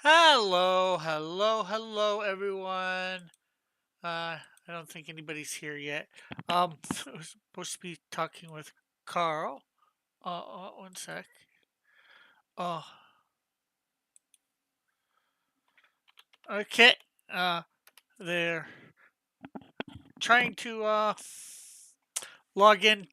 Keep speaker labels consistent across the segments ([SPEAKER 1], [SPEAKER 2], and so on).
[SPEAKER 1] Hello, hello, hello, everyone. I don't think anybody's here yet. I was supposed to be talking with Carl. One sec. Oh, okay. Uh, they're trying to log in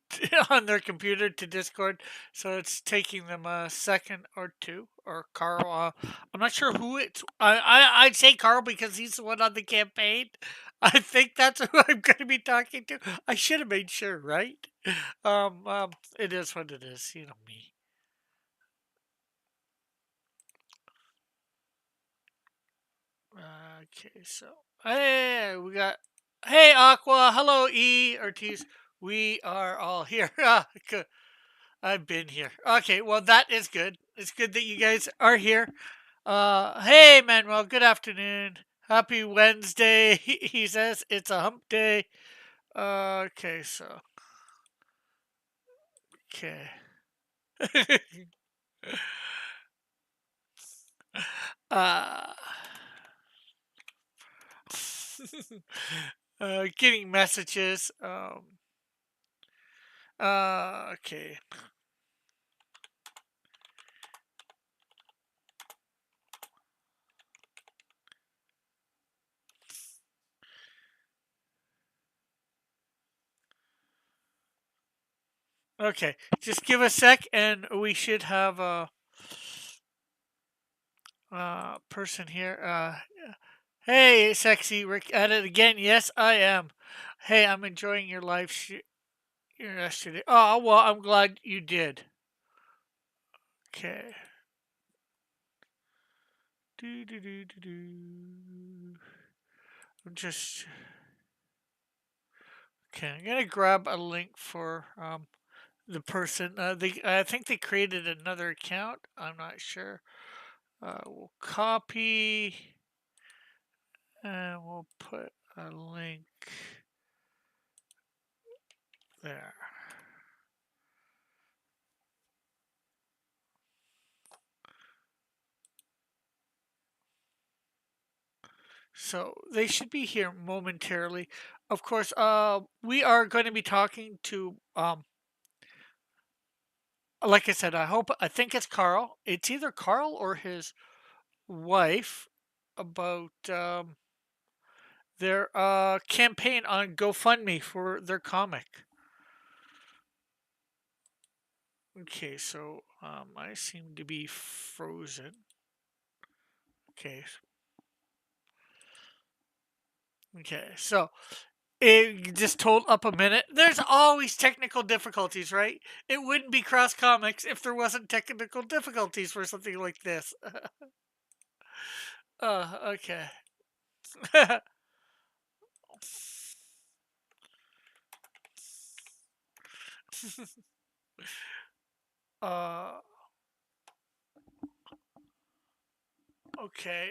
[SPEAKER 1] on their computer to Discord, so it's taking them a second or two. Or Carl, I'm not sure who it's. I'd say Carl because he's the one on the campaign. I think that's who I'm going to be talking to. I should have made sure, right? It is what it is. You know me. Okay, so hey, we got hey Aqua, hello E Ortiz. We are all here. Good. I've been here. Okay, well that is good. It's good that you guys are here. Hey Manuel, good afternoon. Happy Wednesday. He says it's a hump day. Okay, so okay. uh, getting messages. Okay. Okay. Just give a sec, and we should have a person here. Hey, sexy Rick, at it again. Yes, I am. Hey, I'm enjoying your yesterday. Oh, well, I'm glad you did. Okay. Do do do do do. I'm just okay. I'm gonna grab a link for the person. I think they created another account. I'm not sure. We'll copy and we'll put a link there. So they should be here momentarily. Of course, we are going to be talking to, like I said, I think it's Carl. It's either Carl or his wife about their campaign on GoFundMe for their comic. Okay, so I seem to be frozen. Okay, okay, so it just told up a minute. There's always technical difficulties, right? It wouldn't be Cross Comics if there wasn't technical difficulties for something like this. Okay. uh, okay.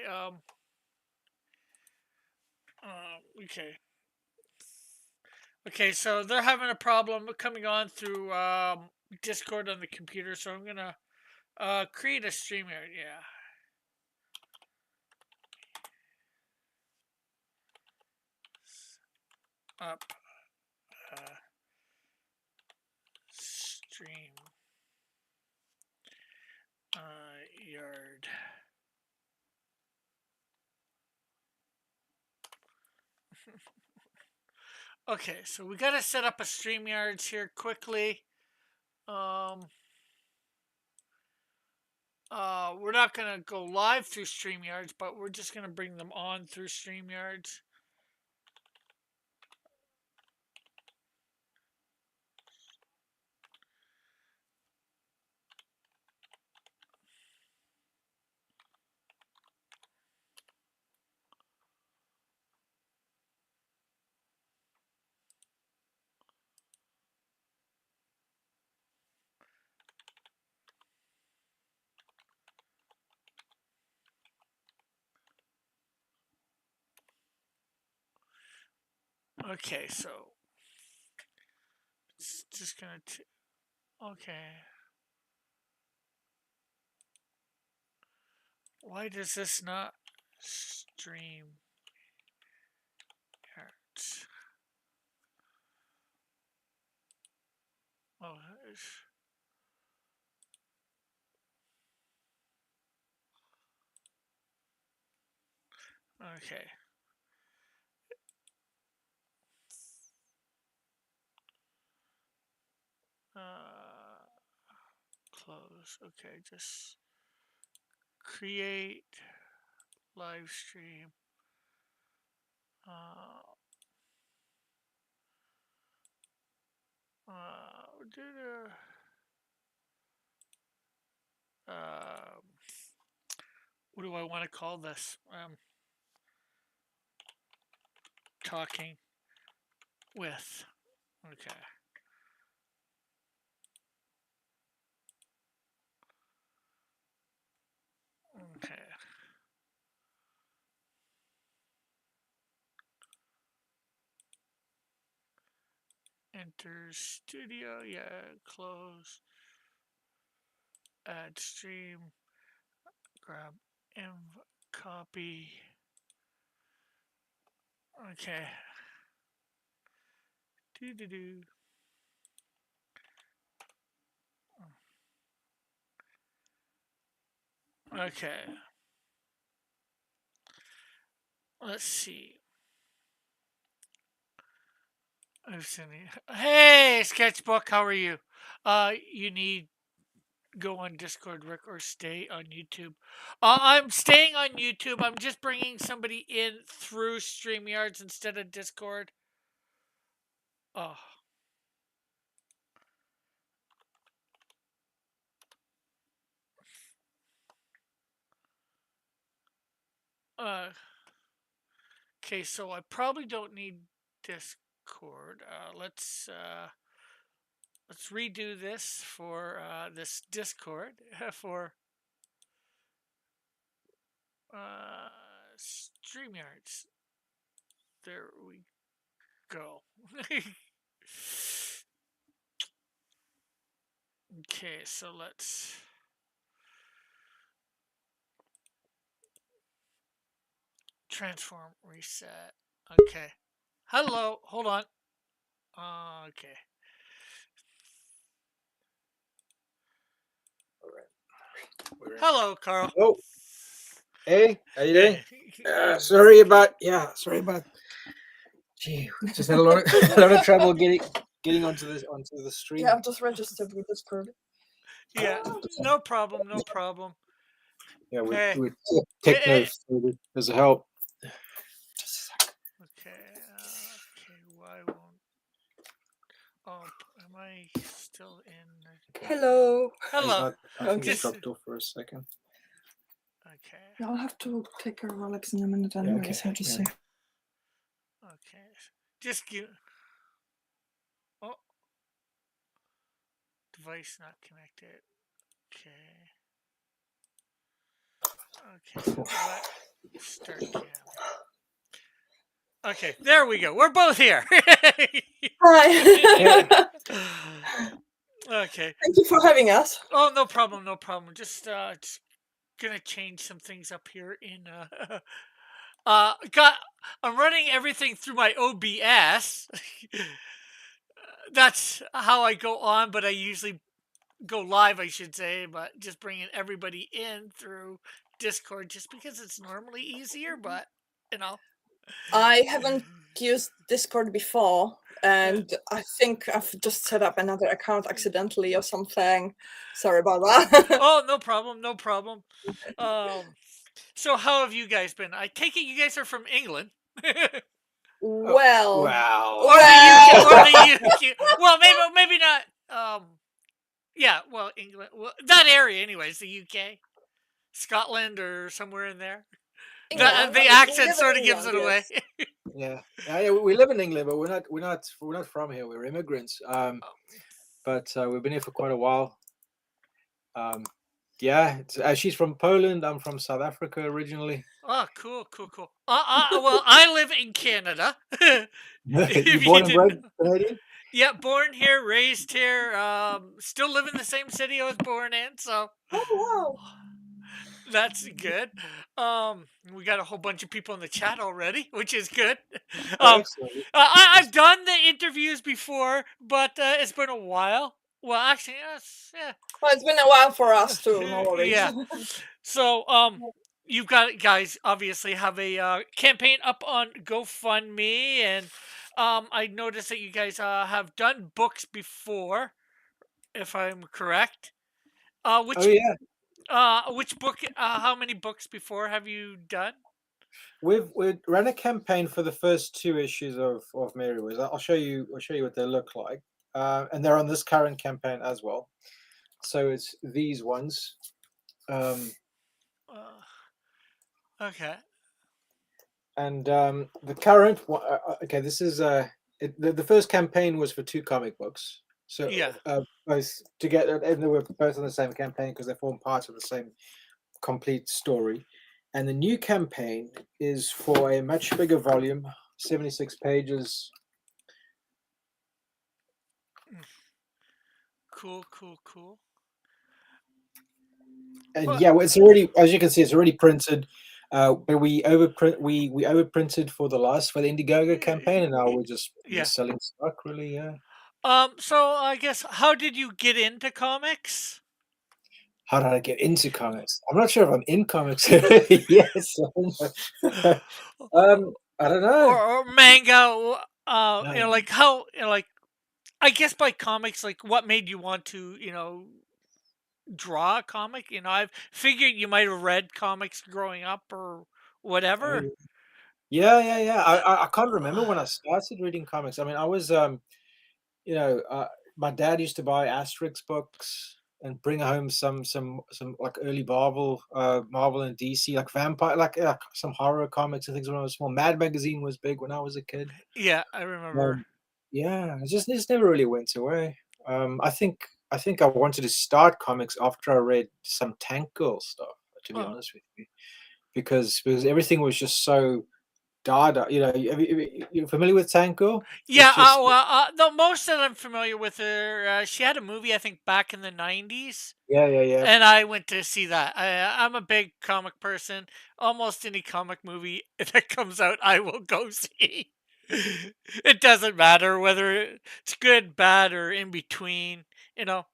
[SPEAKER 1] Okay. Okay, so they're having a problem coming on through Discord on the computer, so I'm gonna create a stream here. Yeah. Up uh, stream yard. Okay, so we gotta set up a StreamYards here quickly. Um, we're not gonna go live through StreamYards, but we're just gonna bring them on through StreamYards. Okay, so it's just gonna. Okay. Why does this not stream? Cards. Oh, okay. Close. Okay, just create live stream. Uh, do what do I want to call this? Talking with. Okay. Okay. Enter studio. Yeah. Close. Add stream. Grab inv. Copy. Okay. Do do do. Okay. Let's see. I've seen it. Hey, Sketchbook, how are you? You need go on Discord, Rick, or stay on YouTube. I'm staying on YouTube. I'm just bringing somebody in through StreamYards instead of Discord. Oh. Okay, so I probably don't need Discord. Let's redo this for this Discord for StreamYards. There we go. Okay, so let's transform reset. Okay. Hello, hold on. Okay. Hello, Karl.
[SPEAKER 2] Oh, hey, how you doing?
[SPEAKER 1] Hey.
[SPEAKER 2] Sorry about. Gee, just had a lot of a lot of trouble getting onto the stream.
[SPEAKER 3] Yeah, I've just registered with Discord.
[SPEAKER 1] Yeah, no problem, no problem.
[SPEAKER 2] Yeah,
[SPEAKER 1] Hey.
[SPEAKER 2] we techno. There's a help.
[SPEAKER 3] Just a sec.
[SPEAKER 1] Okay. Okay. Why won't? Oh, am I still in?
[SPEAKER 3] Hello.
[SPEAKER 1] Hello.
[SPEAKER 2] I think
[SPEAKER 3] Okay.
[SPEAKER 2] it dropped off for a second.
[SPEAKER 1] Okay.
[SPEAKER 3] Yeah, I'll have to take care of Alex in a minute anyway, so just say.
[SPEAKER 1] Okay. Just give. Oh. Device not connected. Okay. Okay. Start cam. Okay. There we go. We're both here.
[SPEAKER 3] Hi.
[SPEAKER 1] Okay.
[SPEAKER 3] Thank you for having us.
[SPEAKER 1] Oh, no problem. No problem. Just gonna change some things up here in I'm running everything through my OBS. That's how I go on, but I usually go live, I should say, but just bringing everybody in through Discord just because it's normally easier, but you know.
[SPEAKER 3] I haven't used Discord before, and I think I've just set up another account accidentally or something. Sorry about that.
[SPEAKER 1] Oh, no problem, no problem. So how have you guys been? I take it you guys are from England.
[SPEAKER 3] Well,
[SPEAKER 1] Or the UK. Well, maybe not. Yeah. Well, England. Well, that area, anyways. The UK, Scotland, or somewhere in there. The accent sort of gives it away.
[SPEAKER 2] Yeah. We live in England, but we're not from here. We're immigrants. But we've been here for quite a while. Yeah, she's from Poland. I'm from South Africa originally.
[SPEAKER 1] Oh, cool. Well, I live in Canada.
[SPEAKER 2] You born and bred Canadian?
[SPEAKER 1] Yeah, born here, raised here. Still live in the same city I was born in. So.
[SPEAKER 3] Oh wow.
[SPEAKER 1] That's good. We got a whole bunch of people in the chat already, which is good.
[SPEAKER 2] Oh,
[SPEAKER 1] Um,
[SPEAKER 2] excellent.
[SPEAKER 1] I've done the interviews before, but it's been a while. Well, actually, yes,
[SPEAKER 3] Well, it's been a while for us too. No
[SPEAKER 1] yeah,
[SPEAKER 3] worries.
[SPEAKER 1] yeah. So, you've got guys obviously have a campaign up on GoFundMe, and I noticed that you guys have done books before, if I'm correct. Uh,
[SPEAKER 2] Oh
[SPEAKER 1] which
[SPEAKER 2] yeah,
[SPEAKER 1] which book? How many books before have you done?
[SPEAKER 2] we've run a campaign for the first two issues of Mary Wiz. I'll show you what they look like, and they're on this current campaign as well. So it's these ones. Um,
[SPEAKER 1] Uh, okay.
[SPEAKER 2] and the current one, okay, this is the first campaign was for two comic books, so
[SPEAKER 1] Yeah.
[SPEAKER 2] both together, and they were both on the same campaign because they form part of the same complete story. And the new campaign is for a much bigger volume, 76 pages.
[SPEAKER 1] Cool. Cool. Cool.
[SPEAKER 2] And
[SPEAKER 1] Well,
[SPEAKER 2] yeah, well, it's already, as you can see, it's already printed. But we overprinted for the Indiegogo campaign, and now we're
[SPEAKER 1] yeah.
[SPEAKER 2] just selling stock. Really, yeah.
[SPEAKER 1] So I guess how did you get into comics?
[SPEAKER 2] How did I get into comics? I'm not sure if I'm in comics. Yes. I don't know.
[SPEAKER 1] Or manga?
[SPEAKER 2] No.
[SPEAKER 1] Like how? Like I guess by comics, like what made you want to, draw a comic? I've figured you might have read comics growing up or
[SPEAKER 2] Oh,
[SPEAKER 1] whatever.
[SPEAKER 2] yeah. Yeah. I can't remember when I started reading comics. I mean, I was you know, my dad used to buy Asterix books and bring home some like early Marvel and DC like vampire some horror comics and things when I was small. Mad Magazine was big when I was a kid.
[SPEAKER 1] Yeah, I remember.
[SPEAKER 2] Um, yeah, it just never really went away. I think I wanted to start comics after I read some Tank Girl stuff. To be
[SPEAKER 1] Oh,
[SPEAKER 2] honest with you, because everything was just so Dada. You know, you're familiar with Tank Girl? It's
[SPEAKER 1] yeah.
[SPEAKER 2] just
[SPEAKER 1] The most that I'm familiar with her, she had a movie I think back in the '90s,
[SPEAKER 2] yeah.
[SPEAKER 1] and I went to see that. I'm a big comic person. Almost any comic movie that comes out, I will go see. It doesn't matter whether it's good, bad, or in between. You know,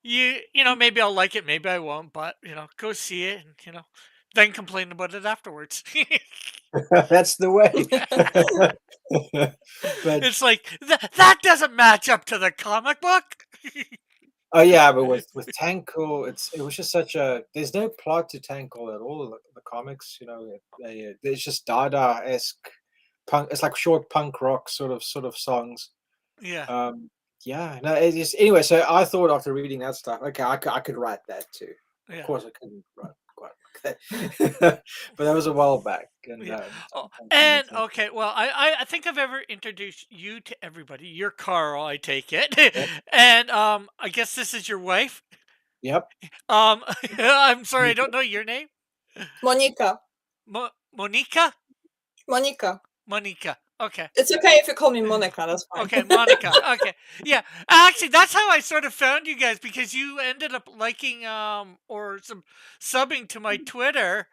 [SPEAKER 1] maybe I'll like it, maybe I won't, but go see it, and then complain about it afterwards.
[SPEAKER 2] That's the way. But
[SPEAKER 1] It's like that doesn't match up to the comic book.
[SPEAKER 2] oh yeah, but with Tankle, it was just such a there's no plot to Tankle at all. The comics, you know, it's just Dada esque punk. It's like short punk rock sort of songs.
[SPEAKER 1] Yeah,
[SPEAKER 2] Um, yeah, no, it's just anyway. So I thought after reading that stuff, okay, I could write that too. Of
[SPEAKER 1] yeah.
[SPEAKER 2] course, I couldn't write quite like that, but that was a while back, and
[SPEAKER 1] Yeah. Oh,
[SPEAKER 2] sometimes you need
[SPEAKER 1] and
[SPEAKER 2] to.
[SPEAKER 1] okay. Well, I think I've ever introduced you to everybody. You're Carl, I take it,
[SPEAKER 2] Yep.
[SPEAKER 1] and I guess this is your wife.
[SPEAKER 2] Yep.
[SPEAKER 1] I'm sorry, I don't know your name.
[SPEAKER 3] Monica.
[SPEAKER 1] Monica.
[SPEAKER 3] Monica.
[SPEAKER 1] Monica. Okay.
[SPEAKER 3] It's okay if you call me Monica. That's fine.
[SPEAKER 1] Okay, Monica. Okay. Yeah. Actually, that's how I sort of found you guys because you ended up liking or some subbing to my Twitter,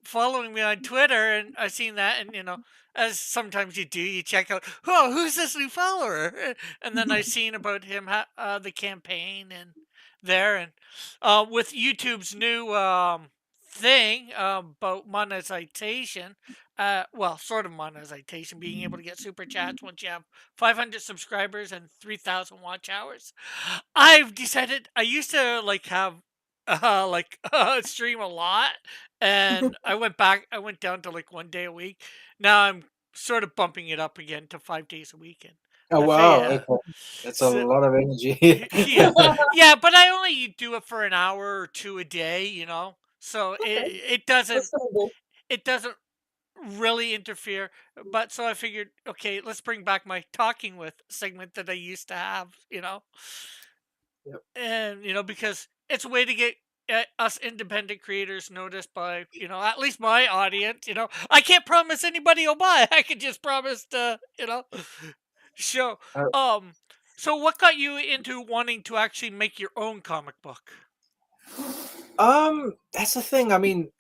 [SPEAKER 1] following me on Twitter, and I seen that, and as sometimes you do, you check out, oh, who's this new follower, and then I seen about him, the campaign, and there, and with YouTube's new thing about monetization, well, sort of monetization, being able to get super chats once you have 500 subscribers and 3,000 watch hours. I've decided I used to like have like stream a lot, and I went down to like 1 day a week. Now I'm sort of bumping it up again to 5 days a week, and
[SPEAKER 2] Oh
[SPEAKER 1] I say
[SPEAKER 2] wow, okay. That's a
[SPEAKER 1] so,
[SPEAKER 2] lot of energy.
[SPEAKER 1] yeah, yeah, but I only do it for an hour or two a day, so
[SPEAKER 3] Okay,
[SPEAKER 1] it doesn't
[SPEAKER 3] that's doable.
[SPEAKER 1] it doesn't really interfere. But so I figured, okay, let's bring back my talking with segment that I used to have,
[SPEAKER 2] Yep.
[SPEAKER 1] and because it's a way to get us independent creators noticed by at least my audience. I can't promise anybody will buy. I can just promise to show.
[SPEAKER 2] Uh,
[SPEAKER 1] um so what got you into wanting to actually make your own comic book?
[SPEAKER 2] That's the thing. I mean,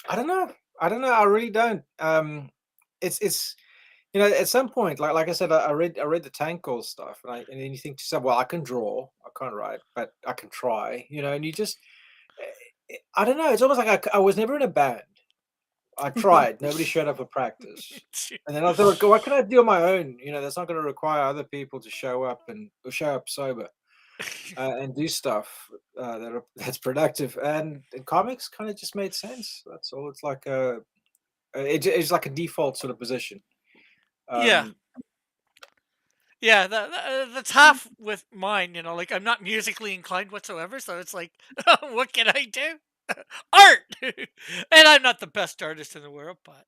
[SPEAKER 2] I don't know. I don't know. I really don't. It's at some point, like I said, I read the Tankle stuff, and then you think to yourself, well, I can draw, I can't write, but I can try, and you just, I don't know. It's almost like I was never in a band. I tried. Nobody showed up for practice. And then I thought, what can I do on my own? That's not going to require other people to show up and or show up sober and do stuff that's productive. And comics kind of just made sense. That's all. It's like it's like a default sort of position.
[SPEAKER 1] Yeah.
[SPEAKER 2] Um,
[SPEAKER 1] Yeah, that's half with mine, like I'm not musically inclined whatsoever, so it's like, what can I do? Art! And I'm not the best artist in the world, but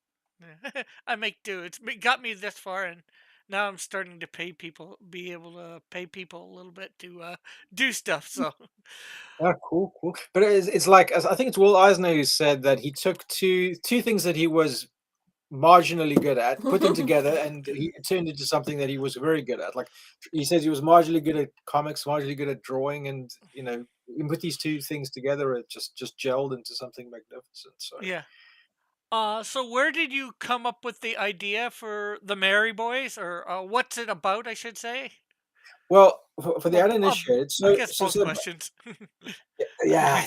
[SPEAKER 1] I make do. Got me this far, and now I'm starting to be able to pay people a little bit to do stuff, so.
[SPEAKER 2] yeah, cool, cool. But it's like I think it's Will Eisner who said that he took two things that he was marginally good at, put them together, and he turned into something that he was very good at. Like he says, he was marginally good at comics, marginally good at drawing, and you put these two things together, it just gelled into something magnificent. So,
[SPEAKER 1] Yeah. So where did you come up with the idea for the Mary Boys, or what's it about, I should say?
[SPEAKER 2] well, for the
[SPEAKER 1] Well,
[SPEAKER 2] uninitiated,
[SPEAKER 1] I
[SPEAKER 2] so
[SPEAKER 1] guess
[SPEAKER 2] so
[SPEAKER 1] both
[SPEAKER 2] so,
[SPEAKER 1] questions.
[SPEAKER 2] yeah.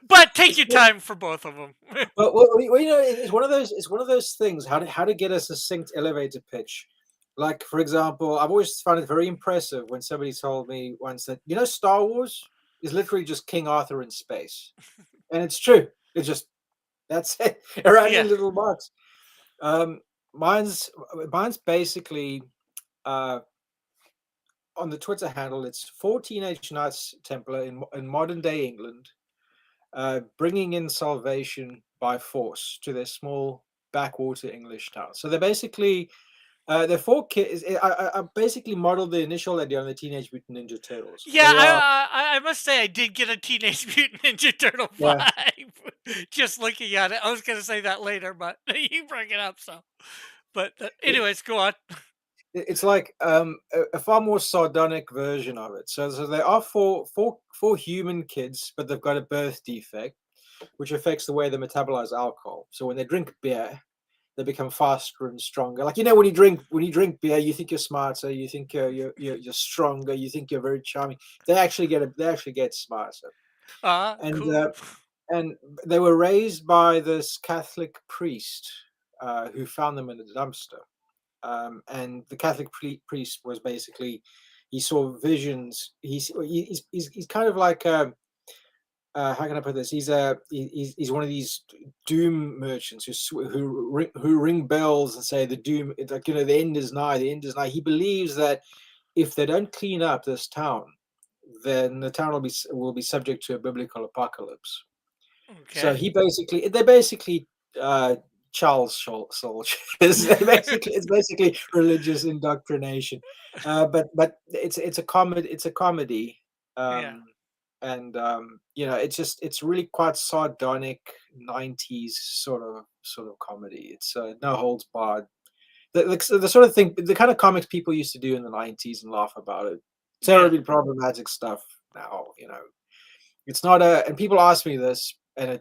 [SPEAKER 1] But take your time for both of them.
[SPEAKER 2] Well, it's one of those. It's one of those things. How to get a succinct elevator pitch. Like, for example, I've always found it very impressive when somebody told me once that Star Wars is literally just King Arthur in space, and it's true. It's just that's it around in
[SPEAKER 1] Yeah.
[SPEAKER 2] a little box. Um, mine's basically uh, on the Twitter handle. It's four teenage Knights Templar in modern day England bringing in salvation by force to their small backwater English town. So they're basically they're four kids. I basically modeled the initial idea on the Teenage Mutant Ninja Turtles.
[SPEAKER 1] Yeah,
[SPEAKER 2] They are
[SPEAKER 1] I must say I did get a Teenage Mutant Ninja Turtle
[SPEAKER 2] yeah.
[SPEAKER 1] vibe just looking at it. I was gonna say that later, but you bring it up, so. But anyways, go on.
[SPEAKER 2] It's like a far more sardonic version of it. So they are four human kids, but they've got a birth defect, which affects the way they metabolize alcohol. So when they drink beer, they become faster and stronger. Like when you drink beer, you think you're smarter, you think you're stronger, you think you're very charming. They actually get smarter. And
[SPEAKER 1] Cool.
[SPEAKER 2] and they were raised by this Catholic priest who found them in a dumpster. And the Catholic priest was basically he saw visions. He's kind of like how can I put this? He's one of these doom merchants who ring bells and say the doom, like the end is nigh, the end is nigh. He believes that if they don't clean up this town, then the town will be subject to a biblical apocalypse. So
[SPEAKER 1] Okay.
[SPEAKER 2] they're basically uh, child soldiers. It's basically religious indoctrination, but it's a comedy. It's a comedy,
[SPEAKER 1] Yeah.
[SPEAKER 2] um, and it's really quite sardonic '90s sort of comedy. It's no holds barred. The sort of thing, the kind of comics people used to do in the '90s and laugh about it.
[SPEAKER 1] Yeah.
[SPEAKER 2] Terribly problematic stuff now. It's not a, and people ask me this, and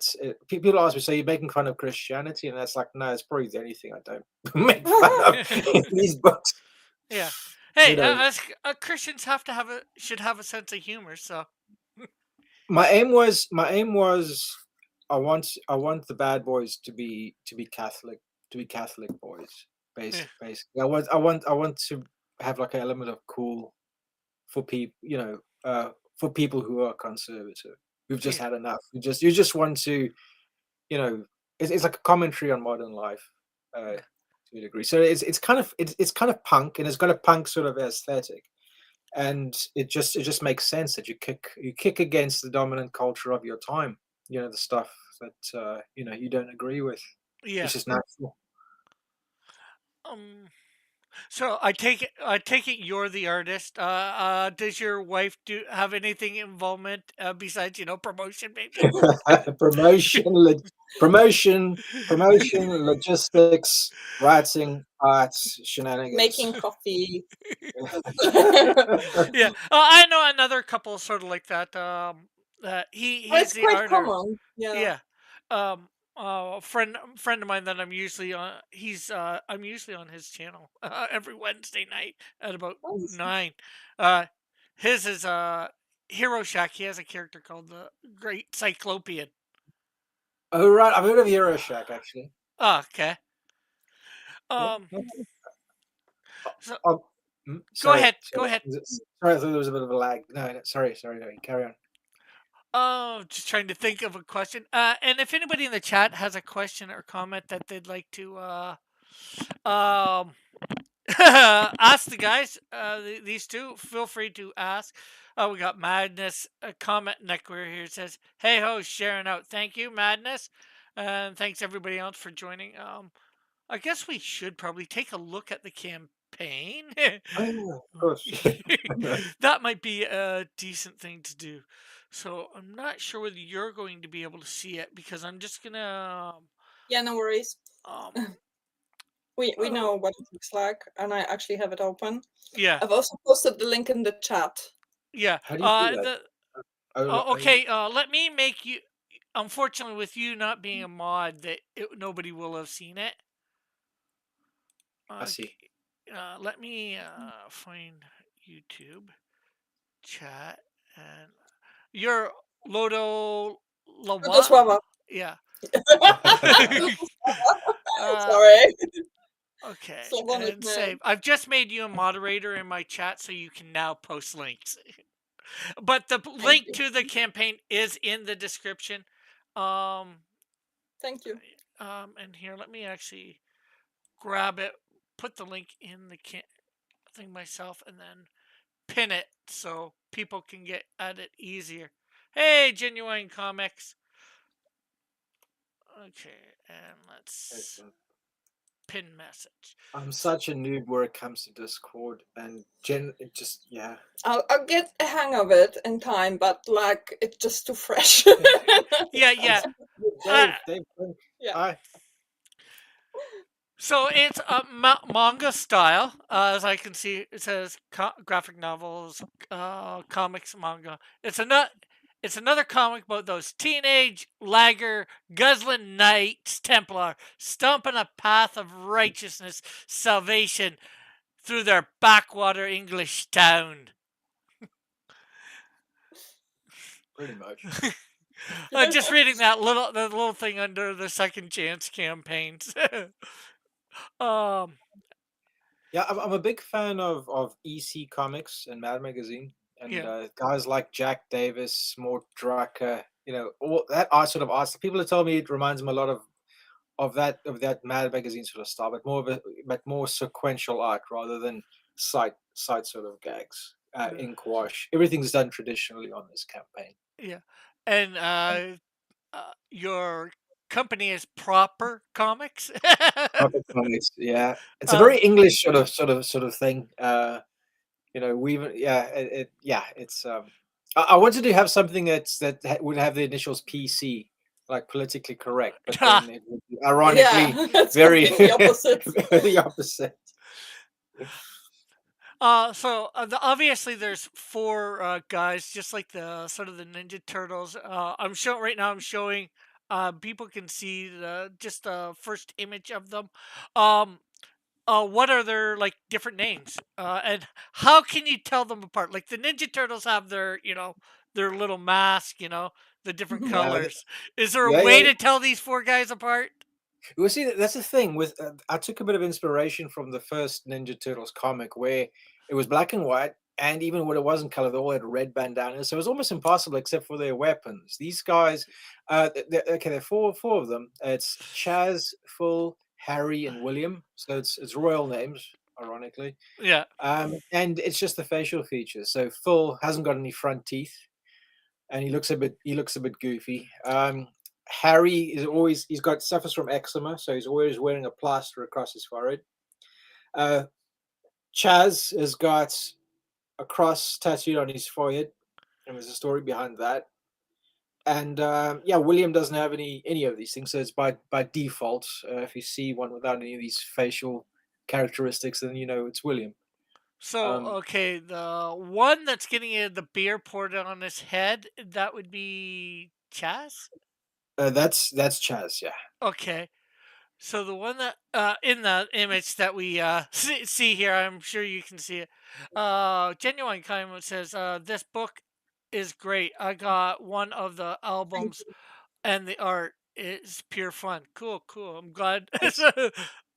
[SPEAKER 2] people ask me, so you're making fun of Christianity? And that's like, no, it's probably the only thing I don't make fun of in these books.
[SPEAKER 1] Yeah.
[SPEAKER 2] You
[SPEAKER 1] Hey,
[SPEAKER 2] know,
[SPEAKER 1] as Christians should have a sense of humor, so.
[SPEAKER 2] my aim was, I want the bad boys to be Catholic boys.
[SPEAKER 1] Yeah.
[SPEAKER 2] Basically, I want to have like an element of cool for people, for people who are conservative, who've just
[SPEAKER 1] Yeah.
[SPEAKER 2] had enough. You just want to you know, it's like a commentary on modern life to a degree. So it's kind of punk, and it's got a punk sort of aesthetic, and it just makes sense that you kick against the dominant culture of your time. The stuff that you don't agree with.
[SPEAKER 1] Yeah.
[SPEAKER 2] It's just natural.
[SPEAKER 1] Um. So I take it you're the artist. Does your wife do have anything involvement besides promotion, maybe?
[SPEAKER 2] promotion, promotion, promotion, logistics, writing, arts, shenanigans.
[SPEAKER 3] Making coffee.
[SPEAKER 1] Yeah, I know another couple sort of like that. He's
[SPEAKER 3] It's
[SPEAKER 1] the
[SPEAKER 3] quite
[SPEAKER 1] artist.
[SPEAKER 3] common. Yeah.
[SPEAKER 1] Yeah. Friend of mine that I'm usually on. I'm usually on his channel every Wednesday night at about
[SPEAKER 3] Nice.
[SPEAKER 1] 9. Uh, his is Hero Shack. He has a character called the Great Cyclopean.
[SPEAKER 2] Oh right, I've heard of Euroshack actually.
[SPEAKER 1] Oh, okay.
[SPEAKER 2] Yeah.
[SPEAKER 1] Um.
[SPEAKER 2] No.
[SPEAKER 1] So
[SPEAKER 2] Oh,
[SPEAKER 1] go
[SPEAKER 2] sorry,
[SPEAKER 1] ahead. Go
[SPEAKER 2] sorry.
[SPEAKER 1] ahead.
[SPEAKER 2] Sorry, I thought there was a bit of a lag. No, no sorry, sorry. No, carry on.
[SPEAKER 1] Oh, just trying to think of a question. And if anybody in the chat has a question or comment that they'd like to um ask the guys, these two, feel free to ask. We got Madness, a comment Neckwear here says, "Hey ho, sharing out. Thank you, Madness, and thanks everybody else for joining." I guess we should probably take a look at the campaign.
[SPEAKER 2] Oh, yeah, of course.
[SPEAKER 1] That might be a decent thing to do. So I'm not sure whether you're going to be able to see it because I'm just gonna
[SPEAKER 3] Yeah, no worries.
[SPEAKER 1] um
[SPEAKER 3] We
[SPEAKER 1] oh,
[SPEAKER 3] know what it looks like, and I actually have it open.
[SPEAKER 1] yeah,
[SPEAKER 3] I've also posted the link in the chat.
[SPEAKER 1] yeah.
[SPEAKER 2] How do you do that?
[SPEAKER 1] The
[SPEAKER 2] Oh,
[SPEAKER 1] okay. Let me make you. Unfortunately, with you not being a mod, nobody will have seen it.
[SPEAKER 2] I
[SPEAKER 1] Uh,
[SPEAKER 2] see.
[SPEAKER 1] Let me find YouTube chat and your Lodo Lawa.
[SPEAKER 3] Rotosława.
[SPEAKER 1] Yeah. uh,
[SPEAKER 3] Sorry.
[SPEAKER 1] okay.
[SPEAKER 3] Slavonic
[SPEAKER 1] And
[SPEAKER 3] name.
[SPEAKER 1] save. I've just made you a moderator in my chat, so you can now post links. But the
[SPEAKER 3] Thank
[SPEAKER 1] link
[SPEAKER 3] you.
[SPEAKER 1] to the campaign is in the description. Um,
[SPEAKER 3] Thank you.
[SPEAKER 1] and here, let me actually grab it, put the link in the thing myself, and then pin it so people can get at it easier. Hey, Genuine Comics. Okay, and let's
[SPEAKER 2] Excellent.
[SPEAKER 1] pin message.
[SPEAKER 2] I'm
[SPEAKER 1] So,
[SPEAKER 2] such a noob where it comes to Discord and it just yeah.
[SPEAKER 3] I'll get a hang of it in time, but like it's just too fresh.
[SPEAKER 1] yeah,
[SPEAKER 2] I'm
[SPEAKER 1] yeah.
[SPEAKER 2] such a
[SPEAKER 1] Uh,
[SPEAKER 2] Dave,
[SPEAKER 3] Yeah.
[SPEAKER 2] hi.
[SPEAKER 1] so it's a manga style, as I can see. It says graphic novels, comics, manga. It's another comic about those teenage lagger guzzling knights Templar stomping a path of righteousness, salvation through their backwater English town.
[SPEAKER 2] Pretty much.
[SPEAKER 1] Just reading that little thing under the second chance campaigns. um,
[SPEAKER 2] Yeah, I'm a big fan of EC Comics and Mad Magazine, and
[SPEAKER 1] yeah,
[SPEAKER 2] guys like Jack Davis, Mort Drucker, all that art sort of art. People have told me it reminds them a lot of that Mad Magazine sort of style, but more sequential art rather than site sort of gags,
[SPEAKER 1] yeah,
[SPEAKER 2] ink wash. Everything's done traditionally on this campaign.
[SPEAKER 1] yeah. And your company is Proper Comics.
[SPEAKER 2] Puppet comics, yeah, it's a
[SPEAKER 1] um,
[SPEAKER 2] very English sort of thing. We even yeah, yeah, it's I wanted to have something would have the initials PC, like politically correct, but then it would be
[SPEAKER 3] Yeah,
[SPEAKER 2] ironically
[SPEAKER 3] it's
[SPEAKER 2] very
[SPEAKER 3] completely opposite.
[SPEAKER 2] the opposite.
[SPEAKER 1] obviously there's four guys, just like the sort of the Ninja Turtles. I'm showing right now. I'm showing. People can see just the first image of them. Um, what are their like different names? And how can you tell them apart? Like the Ninja Turtles have their little mask. The different
[SPEAKER 2] Yeah,
[SPEAKER 1] colors. Is there a
[SPEAKER 2] yeah,
[SPEAKER 1] way
[SPEAKER 2] yeah.
[SPEAKER 1] to tell these four guys apart?
[SPEAKER 2] Well, see, that's the thing with I took a bit of inspiration from the first Ninja Turtles comic where it was black and white, and even when it wasn't color, they all had red bandanas, so it was almost impossible except for their weapons. These guys, okay, there are four of them. It's Chaz, Phil, Harry, and William. So it's royal names, ironically,
[SPEAKER 1] Yeah.
[SPEAKER 2] and it's just the facial features. So Phil hasn't got any front teeth, and he looks a bit goofy. Harry he's got suffers from eczema, so he's always wearing a plaster across his forehead. Uh, Chaz has got a cross tattooed on his forehead, and there's a story behind that. And yeah, William doesn't have any of these things, so it's by default. If you see one without any of these facial characteristics, then you know it's William.
[SPEAKER 1] So,
[SPEAKER 2] Um,
[SPEAKER 1] okay, the one that's getting the beer poured on his head, that would be Chaz?
[SPEAKER 2] that's Chaz, yeah.
[SPEAKER 1] Okay. So the one that in the image that we see here, I'm sure you can see it. Genuine Comment says, "This book is great. I got one of the
[SPEAKER 3] Thank
[SPEAKER 1] albums,
[SPEAKER 3] you.
[SPEAKER 1] and the art is pure fun. Cool, cool. I'm glad.
[SPEAKER 2] Thanks.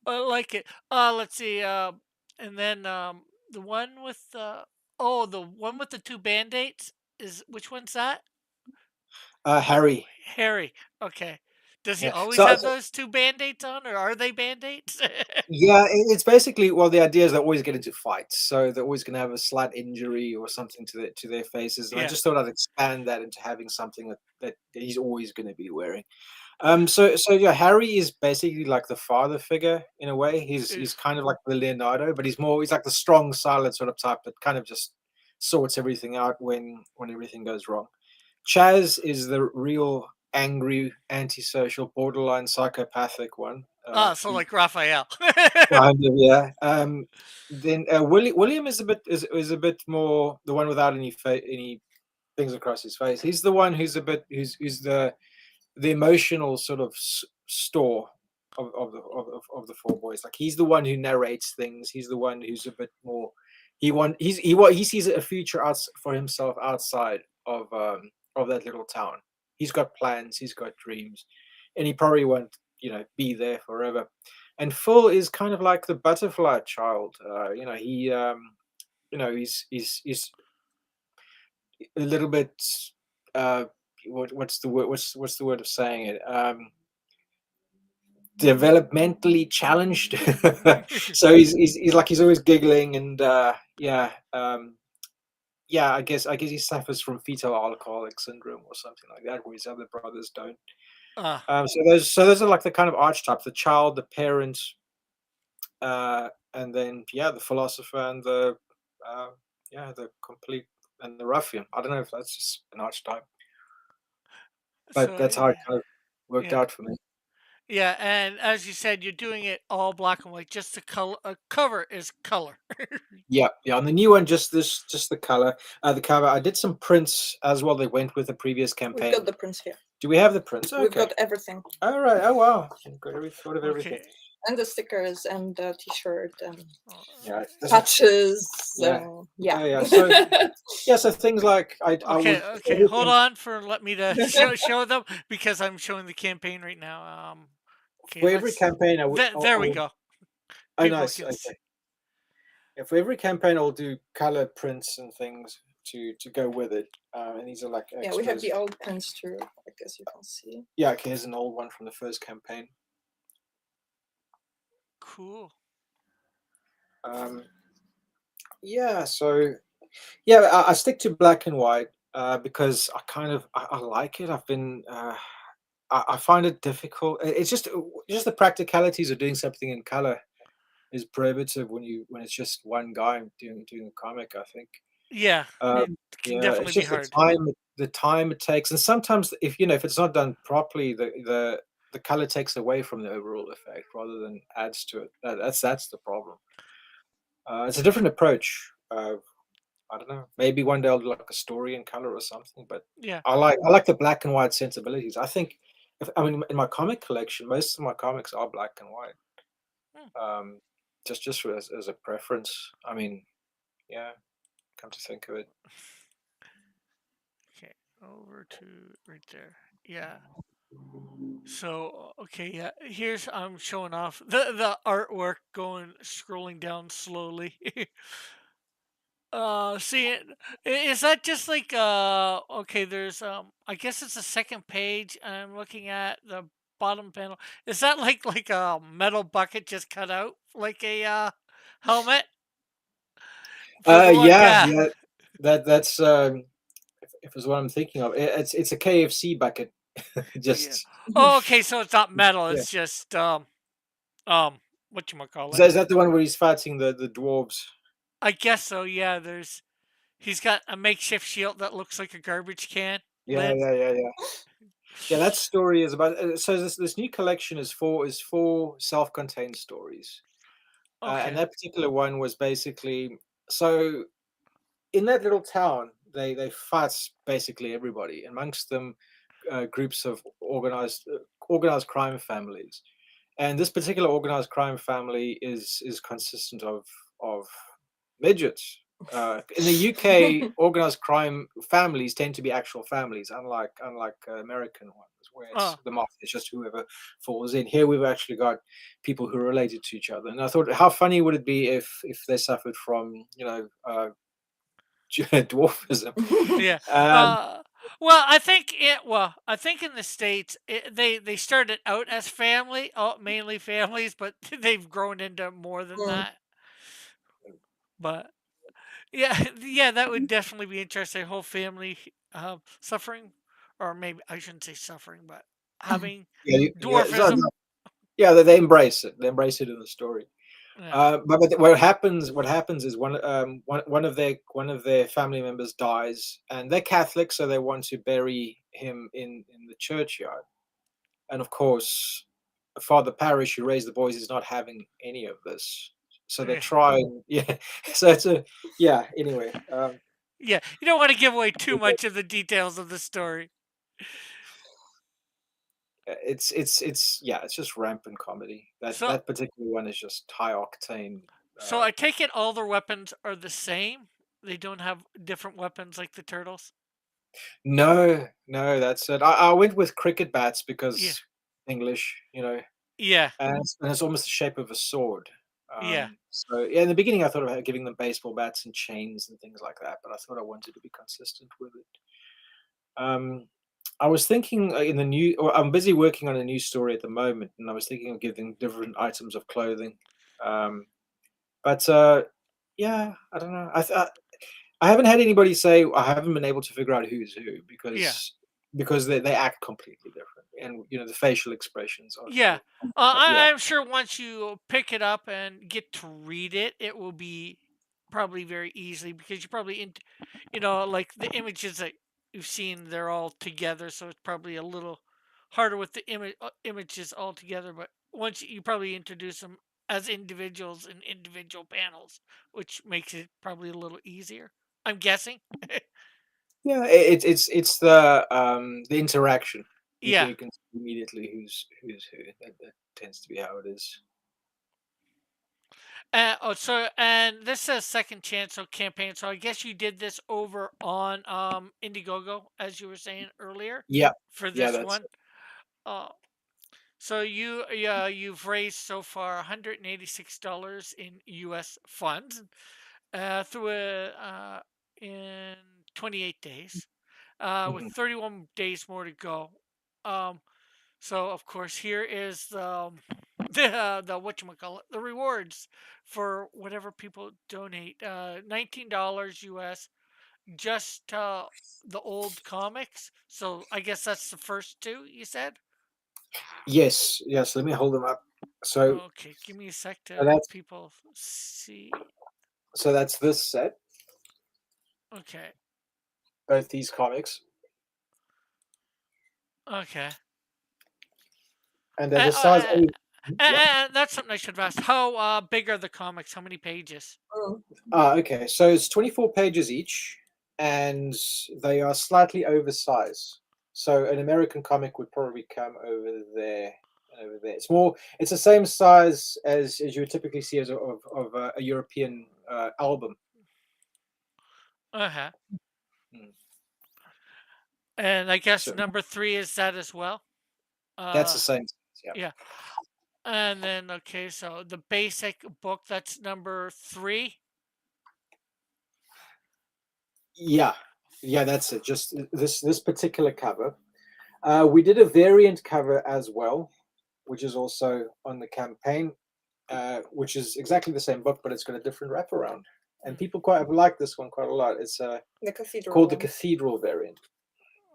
[SPEAKER 1] I like it. Let's see. And then the one with the one with the two band-aids is which one's that?
[SPEAKER 2] Harry.
[SPEAKER 1] Harry. Okay. Does he
[SPEAKER 2] Yeah.
[SPEAKER 1] always
[SPEAKER 2] So,
[SPEAKER 1] have those two band-aids on, or are they band-aids?
[SPEAKER 2] yeah, it's basically, well, the idea is they always get into fights, so they're always going to have a slight injury or something to their faces, and I
[SPEAKER 1] Yeah.
[SPEAKER 2] just thought I'd expand that into having something that he's always going to be wearing. So yeah, Harry is basically like the father figure in a way.
[SPEAKER 1] Eh,
[SPEAKER 2] He's kind of like the Leonardo, but he's like the strong, silent sort of type that kind of just sorts everything out when everything goes wrong. Chaz is the real angry, antisocial, borderline psychopathic one.
[SPEAKER 1] so like Raphael.
[SPEAKER 2] Kind of, yeah. Then William is a bit more the one without any things across his face. He's the one who's a bit who's the emotional sort of store of the four boys. Like he's the one who narrates things. He's the one who's a bit more. He sees a future out for himself outside of that little town. He's got plans. He's got dreams, and he probably won't be there forever. And Phil is kind of like the butterfly child. He's a little bit uh, what's the word what's the word of saying it developmentally challenged. So he's like he's always giggling and yeah, I guess he suffers from fetal alcoholic syndrome or something like that, where his other brothers don't.
[SPEAKER 1] uh,
[SPEAKER 2] So those are like the kind of archetypes: the child, the parent, and then yeah, the philosopher and uh, the complete and the ruffian. I don't know if that's just an archetype, but
[SPEAKER 1] so
[SPEAKER 2] that's how it kind of worked
[SPEAKER 1] yeah,
[SPEAKER 2] out for me.
[SPEAKER 1] yeah, and as you said, you're doing it all black and white. Just the color cover is color.
[SPEAKER 2] Yeah, yeah. On the new one, just the color, the cover. I did some prints as well. They went with the previous
[SPEAKER 3] We've got
[SPEAKER 2] campaign.
[SPEAKER 3] the prints here.
[SPEAKER 2] Do we have the prints?
[SPEAKER 3] We've
[SPEAKER 2] Okay.
[SPEAKER 3] got everything.
[SPEAKER 2] All right. Oh wow. You've got every thought of everything.
[SPEAKER 1] Okay.
[SPEAKER 3] And the stickers and the t-shirt and
[SPEAKER 2] Yeah.
[SPEAKER 3] patches.
[SPEAKER 2] Yeah.
[SPEAKER 3] Yeah.
[SPEAKER 2] Yeah. So things like I
[SPEAKER 1] Okay,
[SPEAKER 2] would
[SPEAKER 1] okay. Hold on for let me to show them because I'm showing the campaign right now. Okay,
[SPEAKER 2] for every
[SPEAKER 1] let's.
[SPEAKER 2] campaign
[SPEAKER 1] There we go.
[SPEAKER 2] oh
[SPEAKER 1] People
[SPEAKER 2] nice,
[SPEAKER 1] can.
[SPEAKER 2] okay. Yeah, for every campaign I'll do color prints and things to go with it. And these are like extras.
[SPEAKER 3] Yeah, we have the old prints too. I guess you can see.
[SPEAKER 2] Yeah, okay, here's an old one from the first campaign.
[SPEAKER 1] Cool.
[SPEAKER 2] Um, yeah, so yeah, I stick to black and white because I like it. I find it difficult. It's just the practicalities of doing something in color is prohibitive when it's just one guy doing a comic. I think.
[SPEAKER 1] Yeah, it can
[SPEAKER 2] Yeah, it's
[SPEAKER 1] definitely be
[SPEAKER 2] just
[SPEAKER 1] hard.
[SPEAKER 2] the time it takes, and sometimes if it's not done properly, the color takes away from the overall effect rather than adds to it. That's the problem. It's a different approach. I don't know. Maybe one day I'll do like a story in color or something. But
[SPEAKER 1] Yeah.
[SPEAKER 2] I like the black and white sensibilities. I think in my comic collection, most of my comics are black and white.
[SPEAKER 1] Hmm.
[SPEAKER 2] Just as a preference. I mean, yeah. Come to think of it.
[SPEAKER 1] Okay, over to right there. Yeah. So okay, yeah. Here's I'm showing off the artwork going scrolling down slowly. See it. Is that just like okay, there's I guess it's the second page I'm looking at the bottom panel. Is that like a metal bucket just cut out like a helmet for the one?
[SPEAKER 2] Yeah,
[SPEAKER 1] Yeah.
[SPEAKER 2] yeah. That's if it's what I'm thinking of. It's a KFC bucket.
[SPEAKER 1] Yeah.
[SPEAKER 2] Just
[SPEAKER 1] Oh, okay, so it's not metal,
[SPEAKER 2] yeah.
[SPEAKER 1] it's just what you call
[SPEAKER 2] Is
[SPEAKER 1] it.
[SPEAKER 2] that the one where he's fighting the dwarves?
[SPEAKER 1] I guess so. Yeah, he's got a makeshift shield that looks like a garbage can
[SPEAKER 2] Yeah,
[SPEAKER 1] lid.
[SPEAKER 2] yeah, yeah, yeah. Yeah, that story is about. So this new collection is four self-contained stories, and
[SPEAKER 1] Okay.
[SPEAKER 2] that particular one was basically so in that little town they fight basically everybody amongst them, groups of organized crime families, and this particular organized crime family is consistent of midgets. In the UK, organized crime families tend to be actual families, unlike American ones, where it's
[SPEAKER 1] Oh,
[SPEAKER 2] the mafia. It's just whoever falls in. Here, we've actually got people who are related to each other. And I thought, how funny would it be if they suffered from dwarfism?
[SPEAKER 1] yeah.
[SPEAKER 2] Um,
[SPEAKER 1] Uh, well, I think it. Well, I think in the states they started out as family, mainly families, but they've grown into more than
[SPEAKER 3] Mm.
[SPEAKER 1] that. But yeah, yeah, that would definitely be interesting. Whole family suffering, or maybe I shouldn't say suffering, but having
[SPEAKER 2] yeah, yeah,
[SPEAKER 1] dwarfism.
[SPEAKER 2] yeah, they embrace it. They embrace it in the story.
[SPEAKER 1] Yeah,
[SPEAKER 2] But what happens is one of their family members dies, and they're Catholic, so they want to bury him in the churchyard. And of course, Father Parish, who raised the boys, is not having any of this. So they
[SPEAKER 1] yeah,
[SPEAKER 2] try, and yeah. So it's a yeah. Anyway,
[SPEAKER 1] yeah. You don't want to give away too much of the details of the story.
[SPEAKER 2] it's yeah. It's just rampant comedy. That
[SPEAKER 1] So,
[SPEAKER 2] that particular one is just high octane.
[SPEAKER 1] so I take it all their weapons are the same. They don't have different weapons like the turtles.
[SPEAKER 2] No, no, that's it. I went with cricket bats
[SPEAKER 1] Yeah,
[SPEAKER 2] because English,
[SPEAKER 1] yeah,
[SPEAKER 2] and it's almost the shape of a sword.
[SPEAKER 1] yeah,
[SPEAKER 2] So yeah, in the beginning I thought about giving them baseball bats and chains and things like that, but I thought I wanted to be consistent with it. I was thinking I'm busy working on a new story at the moment, and I was thinking of giving different items of clothing. Um, but yeah, I don't know. I haven't had anybody say I haven't been able to figure out who's who
[SPEAKER 1] yeah.
[SPEAKER 2] because they act completely different, and the facial expressions are
[SPEAKER 1] Yeah.
[SPEAKER 2] yeah.
[SPEAKER 1] I'm sure once you pick it up and get to read it, it will be probably very easily because you probably, like the images that you've seen, they're all together. So it's probably a little harder with the images all together. But once you probably introduce them as individuals in individual panels, which makes it probably a little easier. I'm guessing.
[SPEAKER 2] Yeah, it's the interaction.
[SPEAKER 1] Yeah.
[SPEAKER 2] You can see immediately who's who. That tends to be how it is.
[SPEAKER 1] And this says second chance so campaign. So I guess you did this over on Indiegogo, as you were saying earlier,
[SPEAKER 2] Yeah,
[SPEAKER 1] for
[SPEAKER 2] yeah,
[SPEAKER 1] this
[SPEAKER 2] that's
[SPEAKER 1] one. Uh, so you've raised so far $186 in U.S. funds through in 28 days, with
[SPEAKER 2] mhm.
[SPEAKER 1] 31 days more to go. Um, so of course here is the whatchamacallit, the rewards for whatever people donate. $19 US just the old comics. So I guess that's the first two you said?
[SPEAKER 2] Yes, yes. Let me hold them up. So
[SPEAKER 1] Okay, give me a sec
[SPEAKER 2] so
[SPEAKER 1] to let
[SPEAKER 2] that's
[SPEAKER 1] people see.
[SPEAKER 2] so that's this set,
[SPEAKER 1] Okay.
[SPEAKER 2] both these comics,
[SPEAKER 1] Okay.
[SPEAKER 2] and they're the size. Yeah.
[SPEAKER 1] That's something I should have asked. How big are the comics? How many pages?
[SPEAKER 3] Mm.
[SPEAKER 2] Okay. So it's 24 pages each, and they are slightly oversized. So an American comic would probably come over there and over there. It's more. It's the same size as you would typically see of a European album.
[SPEAKER 1] Uh-huh.
[SPEAKER 2] Mm.
[SPEAKER 1] And I guess
[SPEAKER 2] So
[SPEAKER 1] number 3 is that as well.
[SPEAKER 2] that's
[SPEAKER 1] Uh
[SPEAKER 2] the same size. Yeah.
[SPEAKER 1] yeah. And then, okay, so the basic book, that's number 3.
[SPEAKER 2] Yeah. Yeah. That's it. Just this particular cover. We did a variant cover as well, which is also on the campaign, which is exactly the same book, but it's got a different wraparound. And
[SPEAKER 1] Mm.
[SPEAKER 2] people quite have liked this one quite a lot. It's
[SPEAKER 3] The cathedral
[SPEAKER 2] called the
[SPEAKER 3] one.
[SPEAKER 2] Cathedral variant.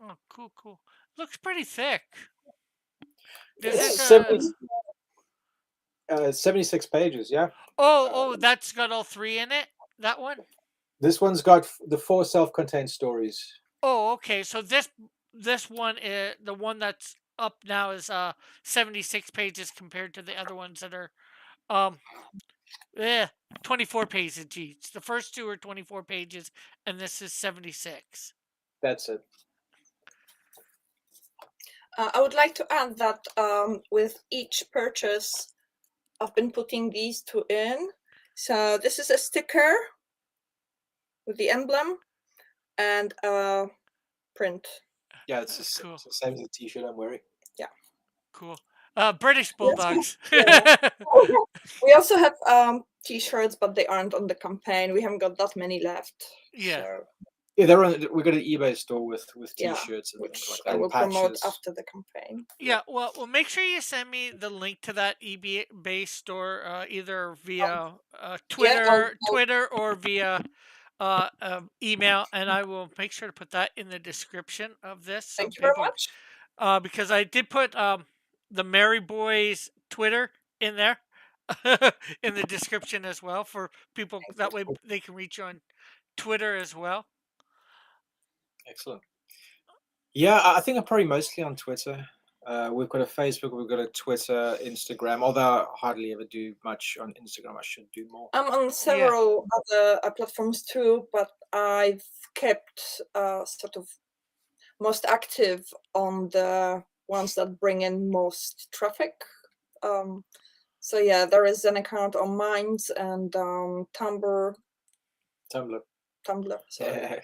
[SPEAKER 1] Oh, cool, cool. Looks pretty thick. Does it,
[SPEAKER 2] It's 76 pages, yeah.
[SPEAKER 1] oh,
[SPEAKER 2] Uh,
[SPEAKER 1] oh, that's got all 3 in it? that one?
[SPEAKER 2] This one's got the 4 self-contained stories.
[SPEAKER 1] Oh, okay. So this one is the one that's up now is 76 pages compared to the other ones that are um yeah 24 pages each. The first two are 24 pages, and this is 76.
[SPEAKER 2] That's it.
[SPEAKER 3] I would like to add that with each purchase, I've been putting these two in. So this is a sticker with the emblem and a print.
[SPEAKER 2] Yeah,
[SPEAKER 1] Cool,
[SPEAKER 2] it's the same as the T-shirt I'm wearing.
[SPEAKER 3] Yeah.
[SPEAKER 1] cool. British
[SPEAKER 3] Yes.
[SPEAKER 1] Bulldogs.
[SPEAKER 3] Yeah. We also have T-shirts, but they aren't on the campaign. We haven't got that many left.
[SPEAKER 1] Yeah.
[SPEAKER 3] So
[SPEAKER 2] Yeah, they're on. We got an eBay store with
[SPEAKER 3] yeah,
[SPEAKER 2] T-shirts and things
[SPEAKER 3] which
[SPEAKER 2] like
[SPEAKER 3] I
[SPEAKER 2] that, and
[SPEAKER 3] will promote
[SPEAKER 2] patches.
[SPEAKER 3] after the campaign.
[SPEAKER 1] Yeah, well, make sure you send me the link to that eBay store, either via
[SPEAKER 3] Yeah,
[SPEAKER 1] Twitter, or via email, and I will make sure to put that in the description of this, so
[SPEAKER 3] thank you very
[SPEAKER 1] people,
[SPEAKER 3] much.
[SPEAKER 1] because I did put the Merry Boys Twitter in there, in the description as well for people.
[SPEAKER 3] Thank
[SPEAKER 1] That
[SPEAKER 3] you.
[SPEAKER 1] way they can reach you on Twitter as well.
[SPEAKER 2] Excellent. Yeah, I think I'm probably mostly on Twitter. We've got a Facebook, we've got a Twitter, Instagram. Although I hardly ever do much on Instagram, I should do more.
[SPEAKER 3] I'm on
[SPEAKER 1] Yeah.
[SPEAKER 3] several other platforms too, but I've kept sort of most active on the ones that bring in most traffic. So yeah, there is an account on Minds and
[SPEAKER 2] Tumblr.
[SPEAKER 3] Tumblr. Sorry.
[SPEAKER 2] Yeah.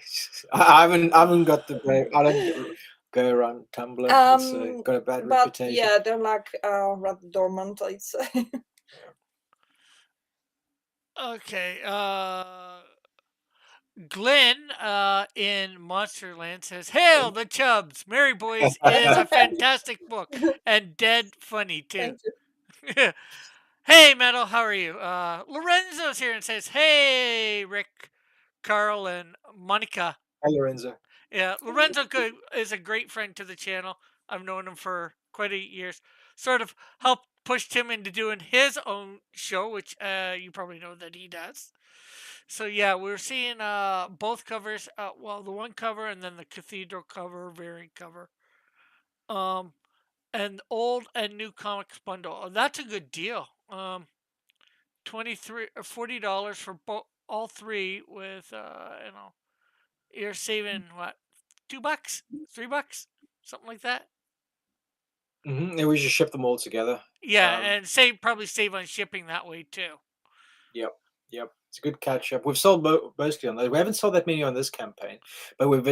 [SPEAKER 2] I haven't got the brain. I don't go around Tumblr. It's got a bad
[SPEAKER 3] But
[SPEAKER 2] reputation.
[SPEAKER 3] yeah, they're like rather dormant, I'd say.
[SPEAKER 1] Okay. Glenn in Monsterland says, "Hail the Chubs! Mary Boys is a fantastic book and dead funny too."
[SPEAKER 3] Thank you.
[SPEAKER 1] Hey, Metal, how are you? Lorenzo's here and says, "Hey, Rick, Karl, and Monica."
[SPEAKER 2] Hi, Lorenzo.
[SPEAKER 1] Yeah, Lorenzo is a great friend to the channel. I've known him for quite a years. Sort of helped pushed him into doing his own show, which you probably know that he does. So yeah, we're seeing both covers. Well, the one cover and then the cathedral cover, variant cover. Um, and old and new comics bundle. That's a good deal. 23 or $40 for all three with you're saving what, $2, $3, something like that.
[SPEAKER 2] And we just ship them all together.
[SPEAKER 1] Yeah, and probably save on shipping that way too.
[SPEAKER 2] Yep. It's a good catch up. We've sold mostly on those. We haven't sold that many on this campaign, but we've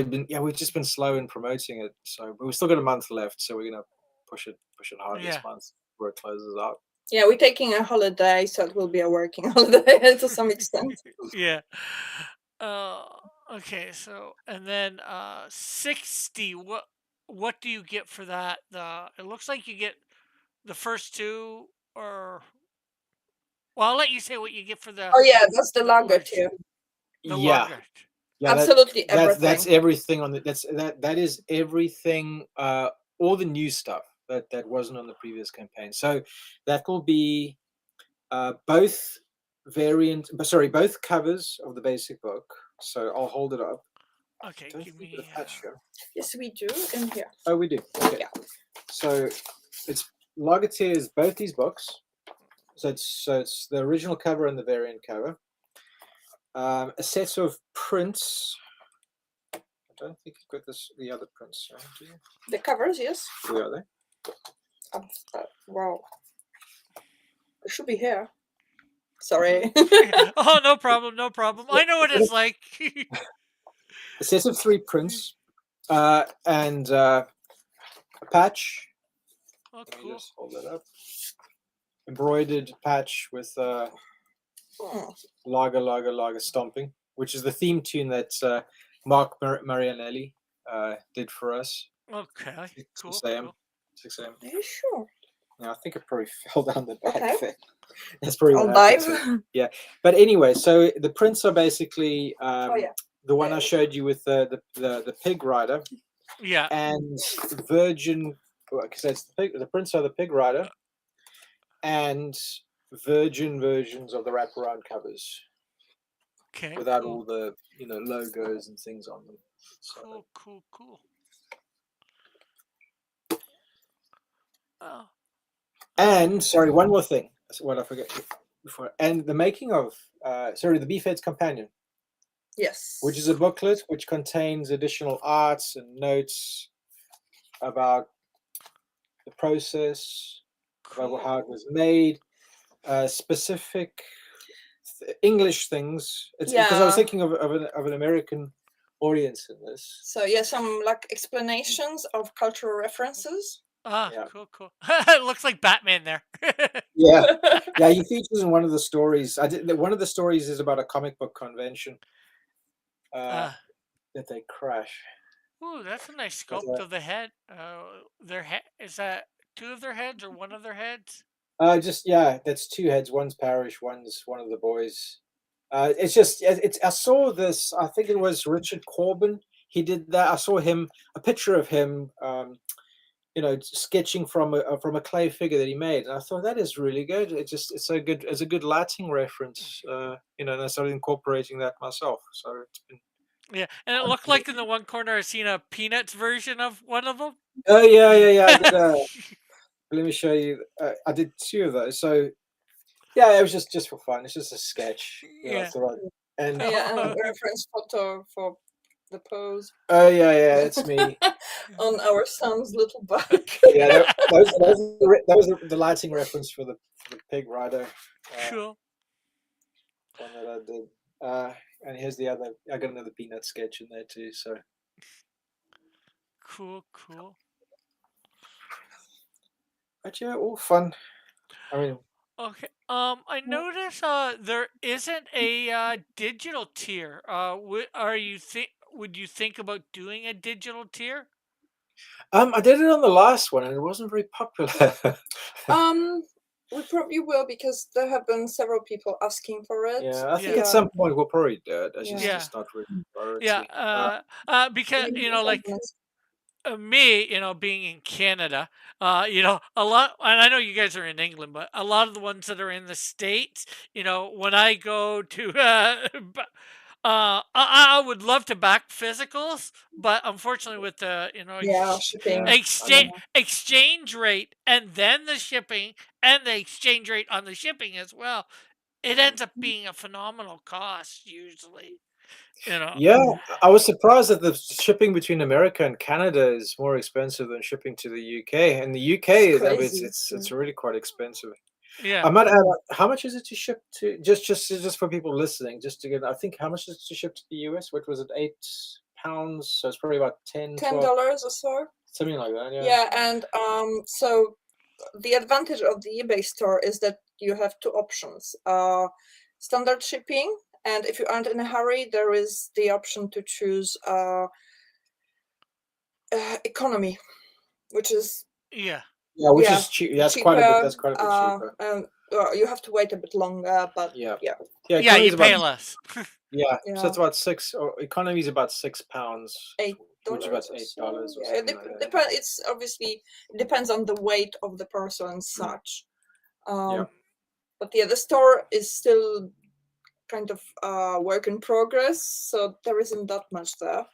[SPEAKER 2] just been slow in promoting it. So, but we've still got a month left, so we're gonna push it hard
[SPEAKER 1] Yeah.
[SPEAKER 2] this month before it closes out.
[SPEAKER 3] Yeah, we're taking a holiday, so it will be a working holiday to some extent.
[SPEAKER 1] Yeah. Okay, so and then 60. What do you get for that? It looks like you get the first two, or well, I'll let you say what you get for the
[SPEAKER 3] Oh yeah, that's the lager
[SPEAKER 1] large.
[SPEAKER 3] too.
[SPEAKER 1] The
[SPEAKER 2] Yeah.
[SPEAKER 1] lager.
[SPEAKER 2] Yeah,
[SPEAKER 3] Absolutely
[SPEAKER 2] that's
[SPEAKER 3] everything.
[SPEAKER 2] everything on the that is everything. All the new stuff that wasn't on the previous campaign. So that will be both both covers of the basic book. So I'll hold it up.
[SPEAKER 1] Okay,
[SPEAKER 2] Don't
[SPEAKER 1] give
[SPEAKER 2] think
[SPEAKER 1] me.
[SPEAKER 2] we got a patch here.
[SPEAKER 3] Yes, we do in here.
[SPEAKER 2] Oh, we do. Okay.
[SPEAKER 3] Yeah.
[SPEAKER 2] So it's Lagertier is both these books. So it's the original cover and the variant cover. A set of prints. I don't think you've got the other prints, do you?
[SPEAKER 3] The covers, yes.
[SPEAKER 2] Where are they?
[SPEAKER 3] Wow. It should be here. Sorry.
[SPEAKER 1] Oh, no problem, no problem. I know what it's like.
[SPEAKER 2] A set of 3 prints and a patch.
[SPEAKER 1] Oh,
[SPEAKER 2] Let me
[SPEAKER 1] cool.
[SPEAKER 2] just hold that up. Embroidered patch with Lager stomping, which is the theme tune that Mark Marianelli did for us.
[SPEAKER 1] Okay, cool.
[SPEAKER 2] 6 a.m.
[SPEAKER 1] Cool.
[SPEAKER 2] 6 a.m.
[SPEAKER 3] Are you sure?
[SPEAKER 2] Yeah, I think it probably fell down the back
[SPEAKER 3] Okay.
[SPEAKER 2] there. That's probably
[SPEAKER 3] I'll
[SPEAKER 2] what
[SPEAKER 3] dive.
[SPEAKER 2] happened. Yeah, but anyway, so the prints are basically
[SPEAKER 3] Oh yeah.
[SPEAKER 2] the one I showed you with the pig rider
[SPEAKER 1] Yeah.
[SPEAKER 2] and Virgin. Because it's the prints are the pig rider and Virgin versions of the wraparound covers.
[SPEAKER 1] Okay,
[SPEAKER 2] without
[SPEAKER 1] cool.
[SPEAKER 2] all the logos and things on them. So
[SPEAKER 1] Cool, cool, cool. Oh,
[SPEAKER 2] and sorry, one more thing. That's what I forget before. And the making of the Beefhead's Companion, which is a
[SPEAKER 3] Yes.
[SPEAKER 2] booklet which contains additional arts and notes about the process, about
[SPEAKER 1] cool.
[SPEAKER 2] how it was made, specific English things. It's because I was
[SPEAKER 3] Yeah.
[SPEAKER 2] thinking of an American audience in this.
[SPEAKER 3] So yeah, some like explanations of cultural references.
[SPEAKER 1] Ah,
[SPEAKER 2] Yeah,
[SPEAKER 1] cool, cool. It looks like Batman there.
[SPEAKER 2] yeah, yeah. He features in one of the stories. One of the stories is about a comic book convention uh,
[SPEAKER 1] Ah,
[SPEAKER 2] that they crash.
[SPEAKER 1] ooh, that's a nice
[SPEAKER 2] But
[SPEAKER 1] sculpt of the head. Their head is that two of their heads or one of their heads?
[SPEAKER 2] just yeah, that's two heads. One's Parrish, one's one of the boys. It's just it's. I saw this. I think it was Richard Corbin. He did that. I saw him a picture of him. Sketching from a clay figure that he made, and I thought that is really good. It's so good as a good lighting reference. And I started incorporating that myself. So it's been.
[SPEAKER 1] Yeah, and it looked like in the one corner I seen a Peanuts version of one of them.
[SPEAKER 2] Oh yeah, yeah, yeah. I did. Let me show you. I did two of those. So yeah, it was just for fun. It's just a sketch. I
[SPEAKER 1] Yeah.
[SPEAKER 2] thought. And
[SPEAKER 3] Yeah, and
[SPEAKER 1] Oh,
[SPEAKER 3] a reference photo for the pose
[SPEAKER 2] oh yeah, it's me.
[SPEAKER 3] on our son's little bike.
[SPEAKER 2] Yeah, that was the lighting reference for the pig rider
[SPEAKER 1] cool,
[SPEAKER 2] one that I did. And here's the other. I got another peanut sketch in there too. So,
[SPEAKER 1] cool, cool.
[SPEAKER 2] but yeah, all fun. I mean,
[SPEAKER 1] Okay. I notice there isn't a digital tier. Would you think about doing a digital tier?
[SPEAKER 2] I did it on the last one, and it wasn't very popular.
[SPEAKER 3] Um, we probably will because there have been several people asking for it.
[SPEAKER 2] Yeah, I think
[SPEAKER 1] Yeah.
[SPEAKER 2] at some point we'll probably do it. It's just,
[SPEAKER 3] Yeah.
[SPEAKER 1] Yeah.
[SPEAKER 2] just not really a
[SPEAKER 1] Yeah.
[SPEAKER 2] priority.
[SPEAKER 1] Because
[SPEAKER 3] Maybe
[SPEAKER 1] like me, being in Canada, a lot, and I know you guys are in England, but a lot of the ones that are in the States, when I go to, I would love to back physicals, but unfortunately, with the,
[SPEAKER 3] yeah, shipping.
[SPEAKER 2] Yeah, I know.
[SPEAKER 1] exchange rate and then the shipping and the exchange rate on the shipping as well, it
[SPEAKER 2] Mm.
[SPEAKER 1] ends up being a phenomenal cost usually, you know.
[SPEAKER 2] Yeah, I was surprised that the shipping between America and Canada is more expensive than shipping to the UK. And the UK
[SPEAKER 3] It's
[SPEAKER 2] is, I mean,
[SPEAKER 3] crazy.
[SPEAKER 2] it's really quite expensive.
[SPEAKER 1] Yeah.
[SPEAKER 2] I might add, how much is it to ship to just for people listening, just to get, I think how much is it to ship to the US? What was it, £8? So it's probably about 10,
[SPEAKER 3] $10
[SPEAKER 2] 12,
[SPEAKER 3] or so.
[SPEAKER 2] something like that. Yeah.
[SPEAKER 3] Yeah, and so the advantage of the eBay store is that you have two options: standard shipping, and if you aren't in a hurry, there is the option to choose economy, which is
[SPEAKER 1] Yeah.
[SPEAKER 2] Yeah, which
[SPEAKER 3] yeah
[SPEAKER 2] is cheap. That's quite a bit.
[SPEAKER 3] cheaper.
[SPEAKER 2] That's quite a bit cheaper.
[SPEAKER 3] And you have to wait a bit longer, but
[SPEAKER 2] Yeah.
[SPEAKER 3] yeah,
[SPEAKER 2] Yeah,
[SPEAKER 1] Yeah,
[SPEAKER 2] economy
[SPEAKER 1] you
[SPEAKER 2] is about
[SPEAKER 1] pay less.
[SPEAKER 2] yeah. So
[SPEAKER 3] yeah,
[SPEAKER 2] it's about six. Or economy is about £6,
[SPEAKER 3] $8
[SPEAKER 2] which is about
[SPEAKER 3] or so.
[SPEAKER 2] $8 or
[SPEAKER 3] Yeah,
[SPEAKER 2] something like that.
[SPEAKER 3] it's obviously it depends on the weight of the parcel and such.
[SPEAKER 2] Yeah.
[SPEAKER 3] But yeah, the store is still kind of work in progress, so there isn't that much there.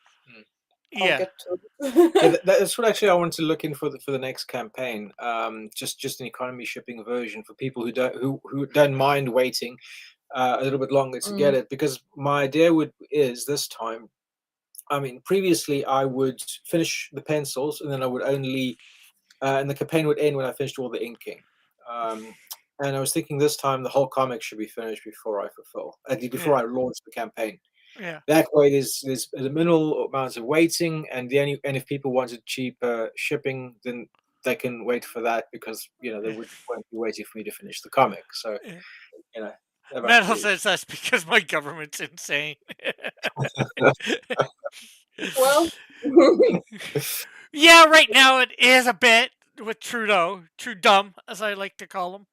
[SPEAKER 3] I'll
[SPEAKER 1] Yeah.
[SPEAKER 3] get to
[SPEAKER 2] Yeah,
[SPEAKER 3] it.
[SPEAKER 2] that's what actually I want to look in for the next campaign. Just an economy shipping version for people who don't mind waiting a little bit longer to get
[SPEAKER 3] Mm,
[SPEAKER 2] it. Because my idea is this time. I mean, previously I would finish the pencils and then I would only and the campaign would end when I finished all the inking. Um, and I was thinking this time the whole comic should be finished before I fulfill, at least before
[SPEAKER 1] Yeah.
[SPEAKER 2] I launch the campaign.
[SPEAKER 1] Yeah.
[SPEAKER 2] That way, there's a minimal amount of waiting, and if people wanted cheaper shipping, then they can wait for that because they won't be waiting for me to finish the comic. So
[SPEAKER 1] Yeah.
[SPEAKER 2] you know, that must
[SPEAKER 1] Metal
[SPEAKER 2] be.
[SPEAKER 1] says that's because my government's insane.
[SPEAKER 3] well,
[SPEAKER 1] Yeah, right now it is a bit with Trudeau, Trudum, as I like to call him.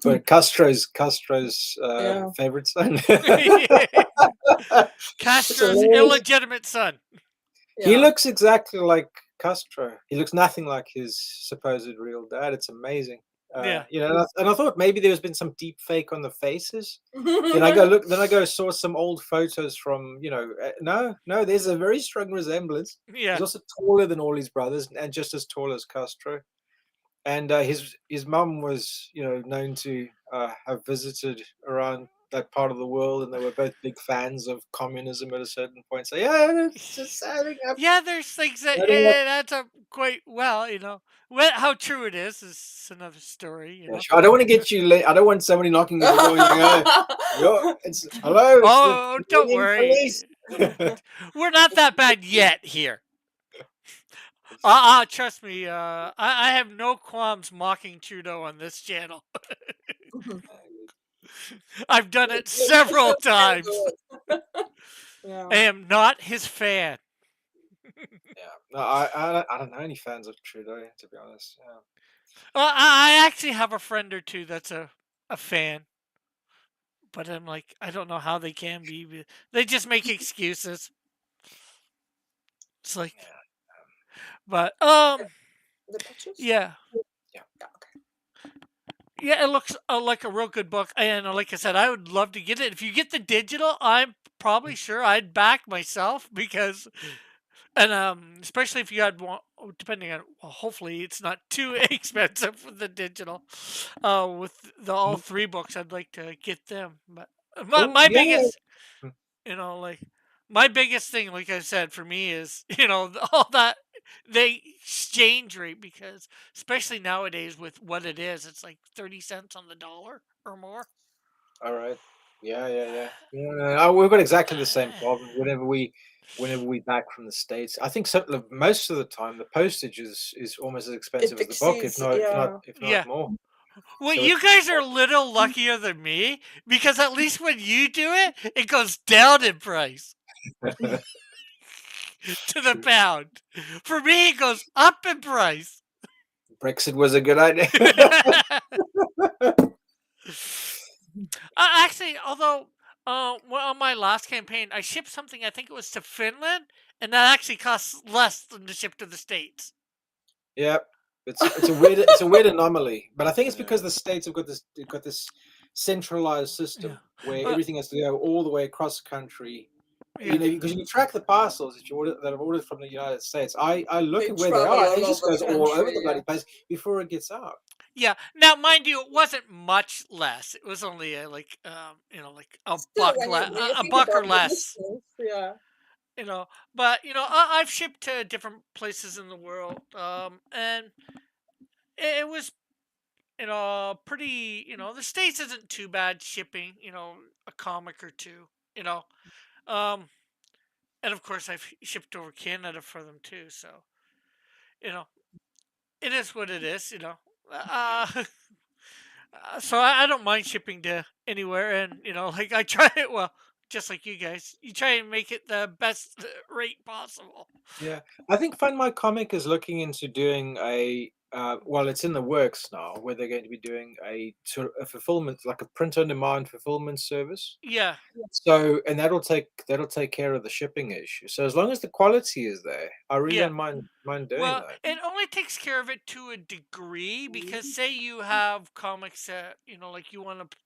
[SPEAKER 2] But Castro's
[SPEAKER 3] yeah,
[SPEAKER 2] favorite son. It's
[SPEAKER 1] Castro's
[SPEAKER 2] hilarious.
[SPEAKER 1] illegitimate son.
[SPEAKER 2] He
[SPEAKER 3] yeah.
[SPEAKER 2] looks exactly like Castro. He looks nothing like his supposed real dad. It's amazing.
[SPEAKER 1] Yeah.
[SPEAKER 2] And I thought maybe there's been some deep fake on the faces. Then I go look. Then I go saw some old photos from no. There's a very strong resemblance. He's
[SPEAKER 1] Yeah.
[SPEAKER 2] also taller than all his brothers, and just as tall as Castro. And his mum was known to have visited around that part of the world, and they were both big fans of communism at a certain point. So yeah, it's just
[SPEAKER 1] Yeah, there's things that
[SPEAKER 2] adding up.
[SPEAKER 1] it adds up quite well. Well, how true it is another story.
[SPEAKER 2] Yeah, sure. I don't want to get you late. I don't want somebody knocking at your door and going, it's hello, it's the
[SPEAKER 1] Oh, don't
[SPEAKER 2] Canadian
[SPEAKER 1] worry.
[SPEAKER 2] police.
[SPEAKER 1] We're not that bad yet here. Trust me. I have no qualms mocking Trudeau on this channel. I've done it
[SPEAKER 3] You
[SPEAKER 1] several
[SPEAKER 3] sure can
[SPEAKER 1] times.
[SPEAKER 3] do it. Yeah.
[SPEAKER 1] I am not his fan.
[SPEAKER 2] Yeah, no, I don't know any fans of Trudeau, to be honest. Yeah.
[SPEAKER 1] I actually have a friend or two that's a fan, but I'm like, I don't know how they can be. They just make excuses. It's like, but
[SPEAKER 3] The patches?
[SPEAKER 1] yeah,
[SPEAKER 2] Yeah.
[SPEAKER 3] Yeah, okay.
[SPEAKER 1] yeah, it looks like a real good book, and like I said, I would love to get it. If you get the digital, I'm probably sure I'd back myself because, and especially if you had one, depending on, well, hopefully it's not too expensive for the digital. With the all three books, I'd like to get them. But my
[SPEAKER 2] Oh
[SPEAKER 1] my
[SPEAKER 2] yeah.
[SPEAKER 1] biggest, like my biggest thing, like I said, for me is all that the exchange rate because especially nowadays with what it is, it's like 30 cents on the dollar or more.
[SPEAKER 2] All right. Yeah. No, we've got exactly the same problem. Whenever we back from the States, I think most of the time the postage is almost as expensive
[SPEAKER 3] It
[SPEAKER 2] as the book, if
[SPEAKER 3] exceeds,
[SPEAKER 2] not if not
[SPEAKER 3] yeah.
[SPEAKER 2] if not
[SPEAKER 1] Yeah.
[SPEAKER 2] more.
[SPEAKER 1] Well,
[SPEAKER 2] So
[SPEAKER 1] you guys are a little luckier than me because at least when you do it, it goes down in price
[SPEAKER 2] it's
[SPEAKER 1] to the
[SPEAKER 2] true.
[SPEAKER 1] pound. For me, it goes up in price.
[SPEAKER 2] Brexit was a good idea.
[SPEAKER 1] Actually, although well, on my last campaign, I shipped something. I think it was to Finland, and that actually costs less than to ship to the States.
[SPEAKER 2] Yep. It's a weird anomaly, but I think it's because
[SPEAKER 1] Uh,
[SPEAKER 2] the states have got this centralized
[SPEAKER 1] yeah,
[SPEAKER 2] system where
[SPEAKER 1] uh,
[SPEAKER 2] everything has to go all the way across the country.
[SPEAKER 1] yeah,
[SPEAKER 2] Because you can track the parcels that have ordered from the United States. I look
[SPEAKER 3] They
[SPEAKER 2] at where they
[SPEAKER 3] travel
[SPEAKER 2] are, and
[SPEAKER 3] all
[SPEAKER 2] it just
[SPEAKER 3] over the
[SPEAKER 2] goes all over the
[SPEAKER 3] country,
[SPEAKER 2] bloody
[SPEAKER 3] yeah.
[SPEAKER 2] place before it gets out.
[SPEAKER 1] yeah. Now, mind you, it wasn't much less. It was only like like a
[SPEAKER 3] Still,
[SPEAKER 1] buck
[SPEAKER 3] when you
[SPEAKER 1] a
[SPEAKER 3] think
[SPEAKER 1] buck or
[SPEAKER 3] about the
[SPEAKER 1] less.
[SPEAKER 3] distance, yeah.
[SPEAKER 1] You know, but I've shipped to different places in the world, and it was pretty. The States isn't too bad shipping. A comic or two. You know, um, and of course I've shipped over Canada for them too. So you know, it is what it is. Uh, so I don't mind shipping to anywhere, and like I try it. Well, just like you guys, you try and make it the best rate possible.
[SPEAKER 2] Yeah, I think Find My Comic is looking into doing well, it's in the works now, where they're going to be doing a sort of a fulfillment, like a print on demand fulfillment service.
[SPEAKER 1] Yeah,
[SPEAKER 2] So, and that'll take care of the shipping issue. So as long as the quality is there, I really
[SPEAKER 1] yeah.
[SPEAKER 2] don't mind doing
[SPEAKER 1] Well,
[SPEAKER 2] that.
[SPEAKER 1] it only takes care of it to a degree because say you have comics that like you want to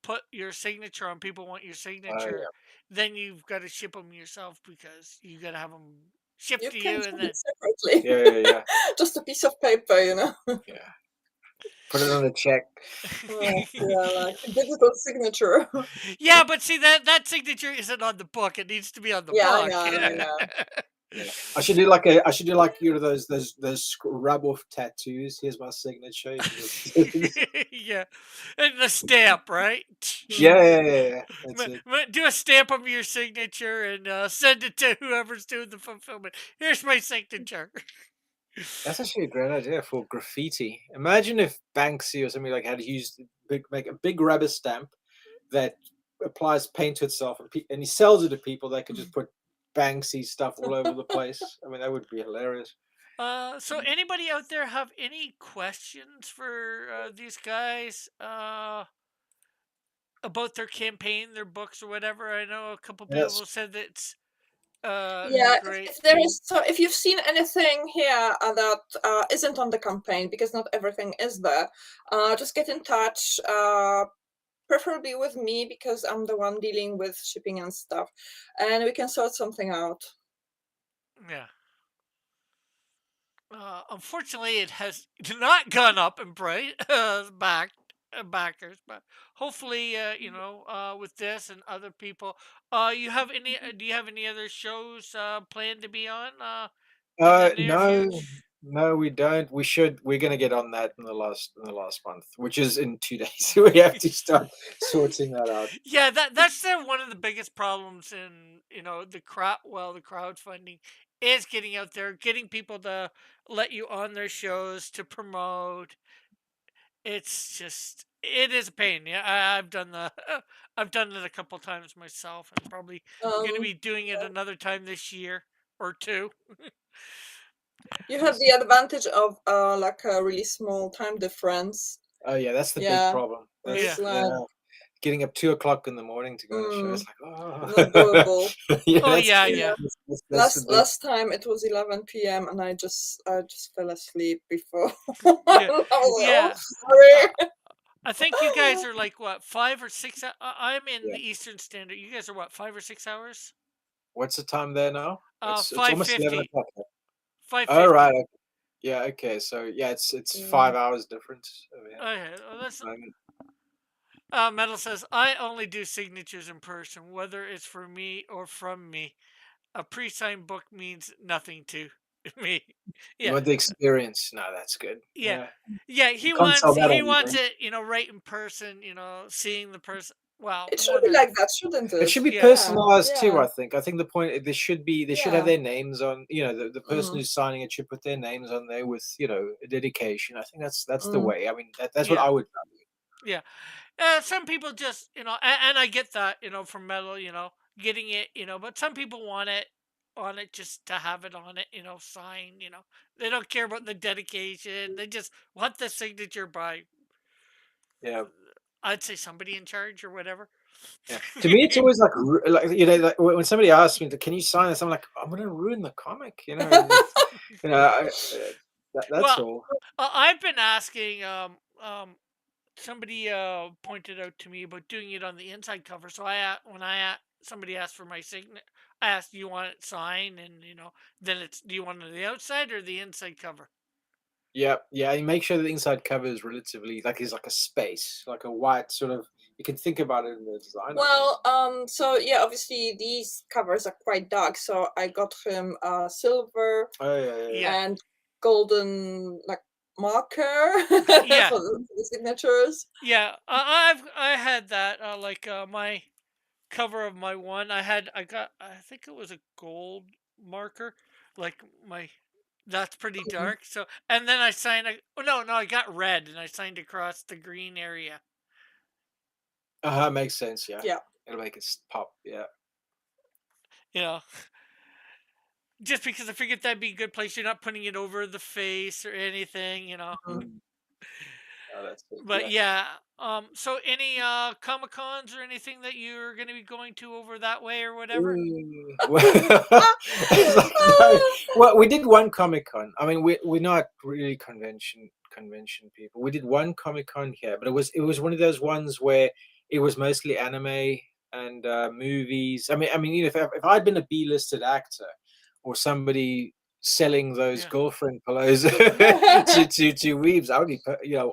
[SPEAKER 1] put your signature on, people want your signature,
[SPEAKER 2] Yeah,
[SPEAKER 1] then you've got to ship them yourself because you got to have them shipped
[SPEAKER 3] You
[SPEAKER 1] to
[SPEAKER 3] can
[SPEAKER 1] you, and
[SPEAKER 3] send
[SPEAKER 1] then
[SPEAKER 3] it separately.
[SPEAKER 2] yeah.
[SPEAKER 3] Just a piece of paper.
[SPEAKER 2] Yeah. Put it on a check.
[SPEAKER 3] Yeah, like a digital signature.
[SPEAKER 1] yeah, but see that signature isn't on the book; it needs to be on the
[SPEAKER 3] Yeah, I
[SPEAKER 1] book.
[SPEAKER 3] know, I know.
[SPEAKER 2] Yeah. I should do like those rub off tattoos. Here's my signature.
[SPEAKER 1] Yeah, and the stamp, right?
[SPEAKER 3] Mm.
[SPEAKER 2] Yeah. That's it.
[SPEAKER 1] Do a stamp of your signature and send it to whoever's doing the fulfillment. Here's my signature.
[SPEAKER 2] That's actually a great idea for graffiti. Imagine if Banksy or something like had used make a big rubber stamp that applies paint to itself, and he sells it to people. They could just put Banksy stuff all over the place. I mean, that would be hilarious.
[SPEAKER 1] So anybody out there have any questions for these guys about their campaign, their books, or whatever? I know a couple
[SPEAKER 2] Yes.
[SPEAKER 1] people said that
[SPEAKER 3] Yeah,
[SPEAKER 1] Great.
[SPEAKER 3] if there is, so if you've seen anything here that isn't on the campaign, because not everything is there, just get in touch. Preferably with me, because I'm the one dealing with shipping and stuff, and we can sort something out.
[SPEAKER 1] Yeah. Unfortunately, it has not gone up in price, backers, but hopefully, with this and other people, you have any? Do you have any other shows planned to be on in the near
[SPEAKER 2] No,
[SPEAKER 1] future?
[SPEAKER 2] no, we don't. We should. We're gonna get on that in the last month, which is in 2 days. We have to start sorting that out.
[SPEAKER 1] Yeah, that's one of the biggest problems in the the crowdfunding is getting out there, getting people to let you on their shows to promote. It's just it is a pain. Yeah, I've done the I've done it a couple times myself, and probably going to
[SPEAKER 3] Um,
[SPEAKER 1] be doing it another time this year or two.
[SPEAKER 3] you have the advantage of like a really small time difference.
[SPEAKER 2] Oh yeah, that's the big
[SPEAKER 3] Yeah,
[SPEAKER 2] problem.
[SPEAKER 3] it's
[SPEAKER 1] Yeah,
[SPEAKER 2] That's
[SPEAKER 3] like
[SPEAKER 2] getting up 2 o'clock in the morning to go on a show.
[SPEAKER 3] mm,
[SPEAKER 2] It's like, oh,
[SPEAKER 3] not doable.
[SPEAKER 2] yeah,
[SPEAKER 1] oh yeah, yeah.
[SPEAKER 2] that's the big.
[SPEAKER 3] Last time it was 11 p.m. and I just fell asleep before.
[SPEAKER 1] Yeah,
[SPEAKER 3] I was like, oh,
[SPEAKER 1] yeah. Uh,
[SPEAKER 3] sorry.
[SPEAKER 1] I think you guys are like what 5 or 6. I'm in
[SPEAKER 2] Yeah.
[SPEAKER 1] the Eastern Standard. You guys are what 5 or 6 hours?
[SPEAKER 2] What's the time there now? It's
[SPEAKER 1] Five
[SPEAKER 2] almost 11
[SPEAKER 1] fifty.
[SPEAKER 2] o'clock.
[SPEAKER 1] 5:50.
[SPEAKER 2] Right. Yeah. Okay. So yeah, it's
[SPEAKER 3] Yeah.
[SPEAKER 2] 5 hours difference over here
[SPEAKER 1] Okay, well,
[SPEAKER 2] at
[SPEAKER 1] that's.
[SPEAKER 2] the moment.
[SPEAKER 1] Metal says I only do signatures in person, whether it's for me or from me. A pre-signed book means nothing to me.
[SPEAKER 2] You
[SPEAKER 1] Yeah,
[SPEAKER 2] want the experience? No, that's good.
[SPEAKER 1] yeah,
[SPEAKER 2] Yeah,
[SPEAKER 1] yeah.
[SPEAKER 2] you
[SPEAKER 1] He
[SPEAKER 2] can't sell
[SPEAKER 1] wants
[SPEAKER 2] that
[SPEAKER 1] he
[SPEAKER 2] on
[SPEAKER 1] wants
[SPEAKER 2] eBay.
[SPEAKER 1] it, right in person. Seeing the person. Well,
[SPEAKER 3] It should
[SPEAKER 1] more
[SPEAKER 3] be
[SPEAKER 1] than
[SPEAKER 3] like that, shouldn't
[SPEAKER 2] It
[SPEAKER 3] it?
[SPEAKER 2] should be
[SPEAKER 1] yeah,
[SPEAKER 3] Yeah,
[SPEAKER 2] personalized too.
[SPEAKER 3] yeah,
[SPEAKER 2] I think the point they should have
[SPEAKER 3] yeah.
[SPEAKER 2] their names on. The person
[SPEAKER 3] Mm,
[SPEAKER 2] who's signing it should put their names on there with a dedication. I think that's the
[SPEAKER 3] mm.
[SPEAKER 2] way. I mean, that's what
[SPEAKER 1] yeah,
[SPEAKER 2] I would
[SPEAKER 1] yeah. Some people just and I get that from metal, getting it, but some people want it on it just to have it on it, signed. They don't care about the dedication. They just want the signature by
[SPEAKER 2] Yeah.
[SPEAKER 1] I'd say somebody in charge or whatever.
[SPEAKER 2] Yeah. To me, it's always like, like like when somebody asks me, "Can you sign this?" I'm like, "I'm going to ruin the comic," It's, that's
[SPEAKER 1] Well,
[SPEAKER 2] all.
[SPEAKER 1] I've been asking. Somebody pointed out to me about doing it on the inside cover. So when somebody asked for my signature, I asked, "Do you want it signed?" And then it's, "Do you want it on the outside or the inside cover?"
[SPEAKER 2] Yeah, yeah. You make sure the inside cover is relatively is like a space, like a white sort of. You can think about it in the design, I guess.
[SPEAKER 3] Well, so yeah, obviously these covers are quite dark, so I got him silver
[SPEAKER 2] Oh yeah, yeah, yeah.
[SPEAKER 1] Yeah,
[SPEAKER 3] and golden like marker
[SPEAKER 1] yeah,
[SPEAKER 3] for the signatures.
[SPEAKER 1] yeah. I had that like my cover of my one. I think it was a gold marker, like my. That's pretty
[SPEAKER 3] Mm,
[SPEAKER 1] dark. So and then I signed. Oh no, I got red and I signed across the green area.
[SPEAKER 2] Makes sense. Yeah,
[SPEAKER 3] yeah.
[SPEAKER 2] it'll make it pop. Yeah.
[SPEAKER 1] You know, just because I figured that'd be a good place. You're not putting it over the face or anything.
[SPEAKER 3] Mm.
[SPEAKER 2] Mm. Oh, that's it.
[SPEAKER 1] But
[SPEAKER 2] Yeah.
[SPEAKER 1] yeah, so any Comic Cons or anything that you're gonna be going to over that way or whatever?
[SPEAKER 2] Well, it's like, no. Well, we did one Comic Con. I mean, we're not really convention people. We did one Comic Con here, but it was one of those ones where it was mostly anime and movies. I mean, if I'd been a B-listed actor or somebody selling those
[SPEAKER 1] Yeah,
[SPEAKER 2] girlfriend pillows to weaves, I would be, we
[SPEAKER 1] yeah,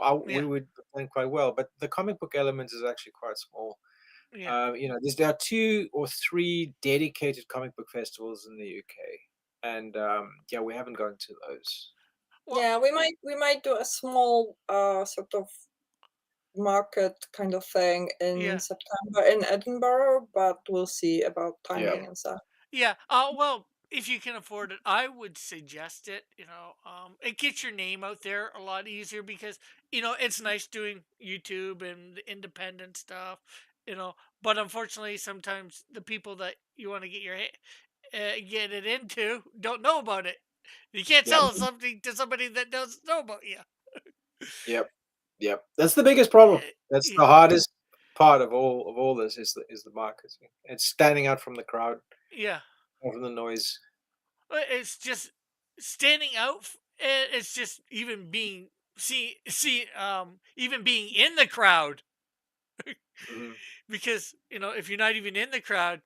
[SPEAKER 2] would have done quite well. But the comic book element is actually quite small.
[SPEAKER 1] yeah.
[SPEAKER 2] There are 2 or 3 dedicated comic book festivals in the UK, and yeah, we haven't gone to those.
[SPEAKER 1] Well,
[SPEAKER 3] Yeah, we might do a small sort of market kind of thing in
[SPEAKER 1] yeah,
[SPEAKER 3] September in Edinburgh, but we'll see about
[SPEAKER 2] Yeah,
[SPEAKER 3] timing and stuff.
[SPEAKER 1] yeah. Well, if you can afford it, I would suggest it. It gets your name out there a lot easier because it's nice doing YouTube and the independent stuff. But unfortunately, sometimes the people that you want to get it into don't know about it. You can't
[SPEAKER 2] yep,
[SPEAKER 1] sell something to somebody that doesn't know about you.
[SPEAKER 2] yep, yep. That's the biggest problem. That's
[SPEAKER 1] Yeah,
[SPEAKER 2] the hardest part of all this is the marketing. It's standing out from the crowd.
[SPEAKER 1] yeah.
[SPEAKER 2] from the noise.
[SPEAKER 1] It's just standing out. It's just even being even being in the crowd,
[SPEAKER 2] Mhm.
[SPEAKER 1] because if you're not even in the crowd,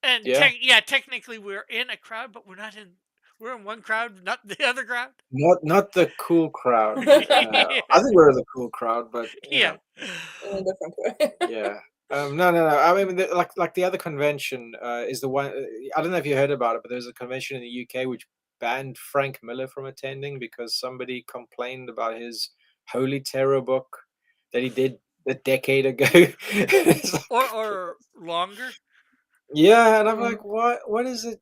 [SPEAKER 1] and
[SPEAKER 2] Yeah.
[SPEAKER 1] yeah, technically we're in a crowd, but we're not in. We're in one crowd, not the other crowd.
[SPEAKER 2] Not the cool crowd.
[SPEAKER 1] Yeah.
[SPEAKER 2] I think we're the cool crowd, but,
[SPEAKER 1] Yeah.
[SPEAKER 3] In a different way.
[SPEAKER 2] yeah. No, no, no. I mean, like the other convention is the one. I don't know if you heard about it, but there's a convention in the UK which banned Frank Miller from attending because somebody complained about his Holy Terror book that he did a decade ago. It's
[SPEAKER 1] or
[SPEAKER 2] like,
[SPEAKER 1] or longer.
[SPEAKER 2] yeah, and I'm
[SPEAKER 3] Mm.
[SPEAKER 2] like, what is it,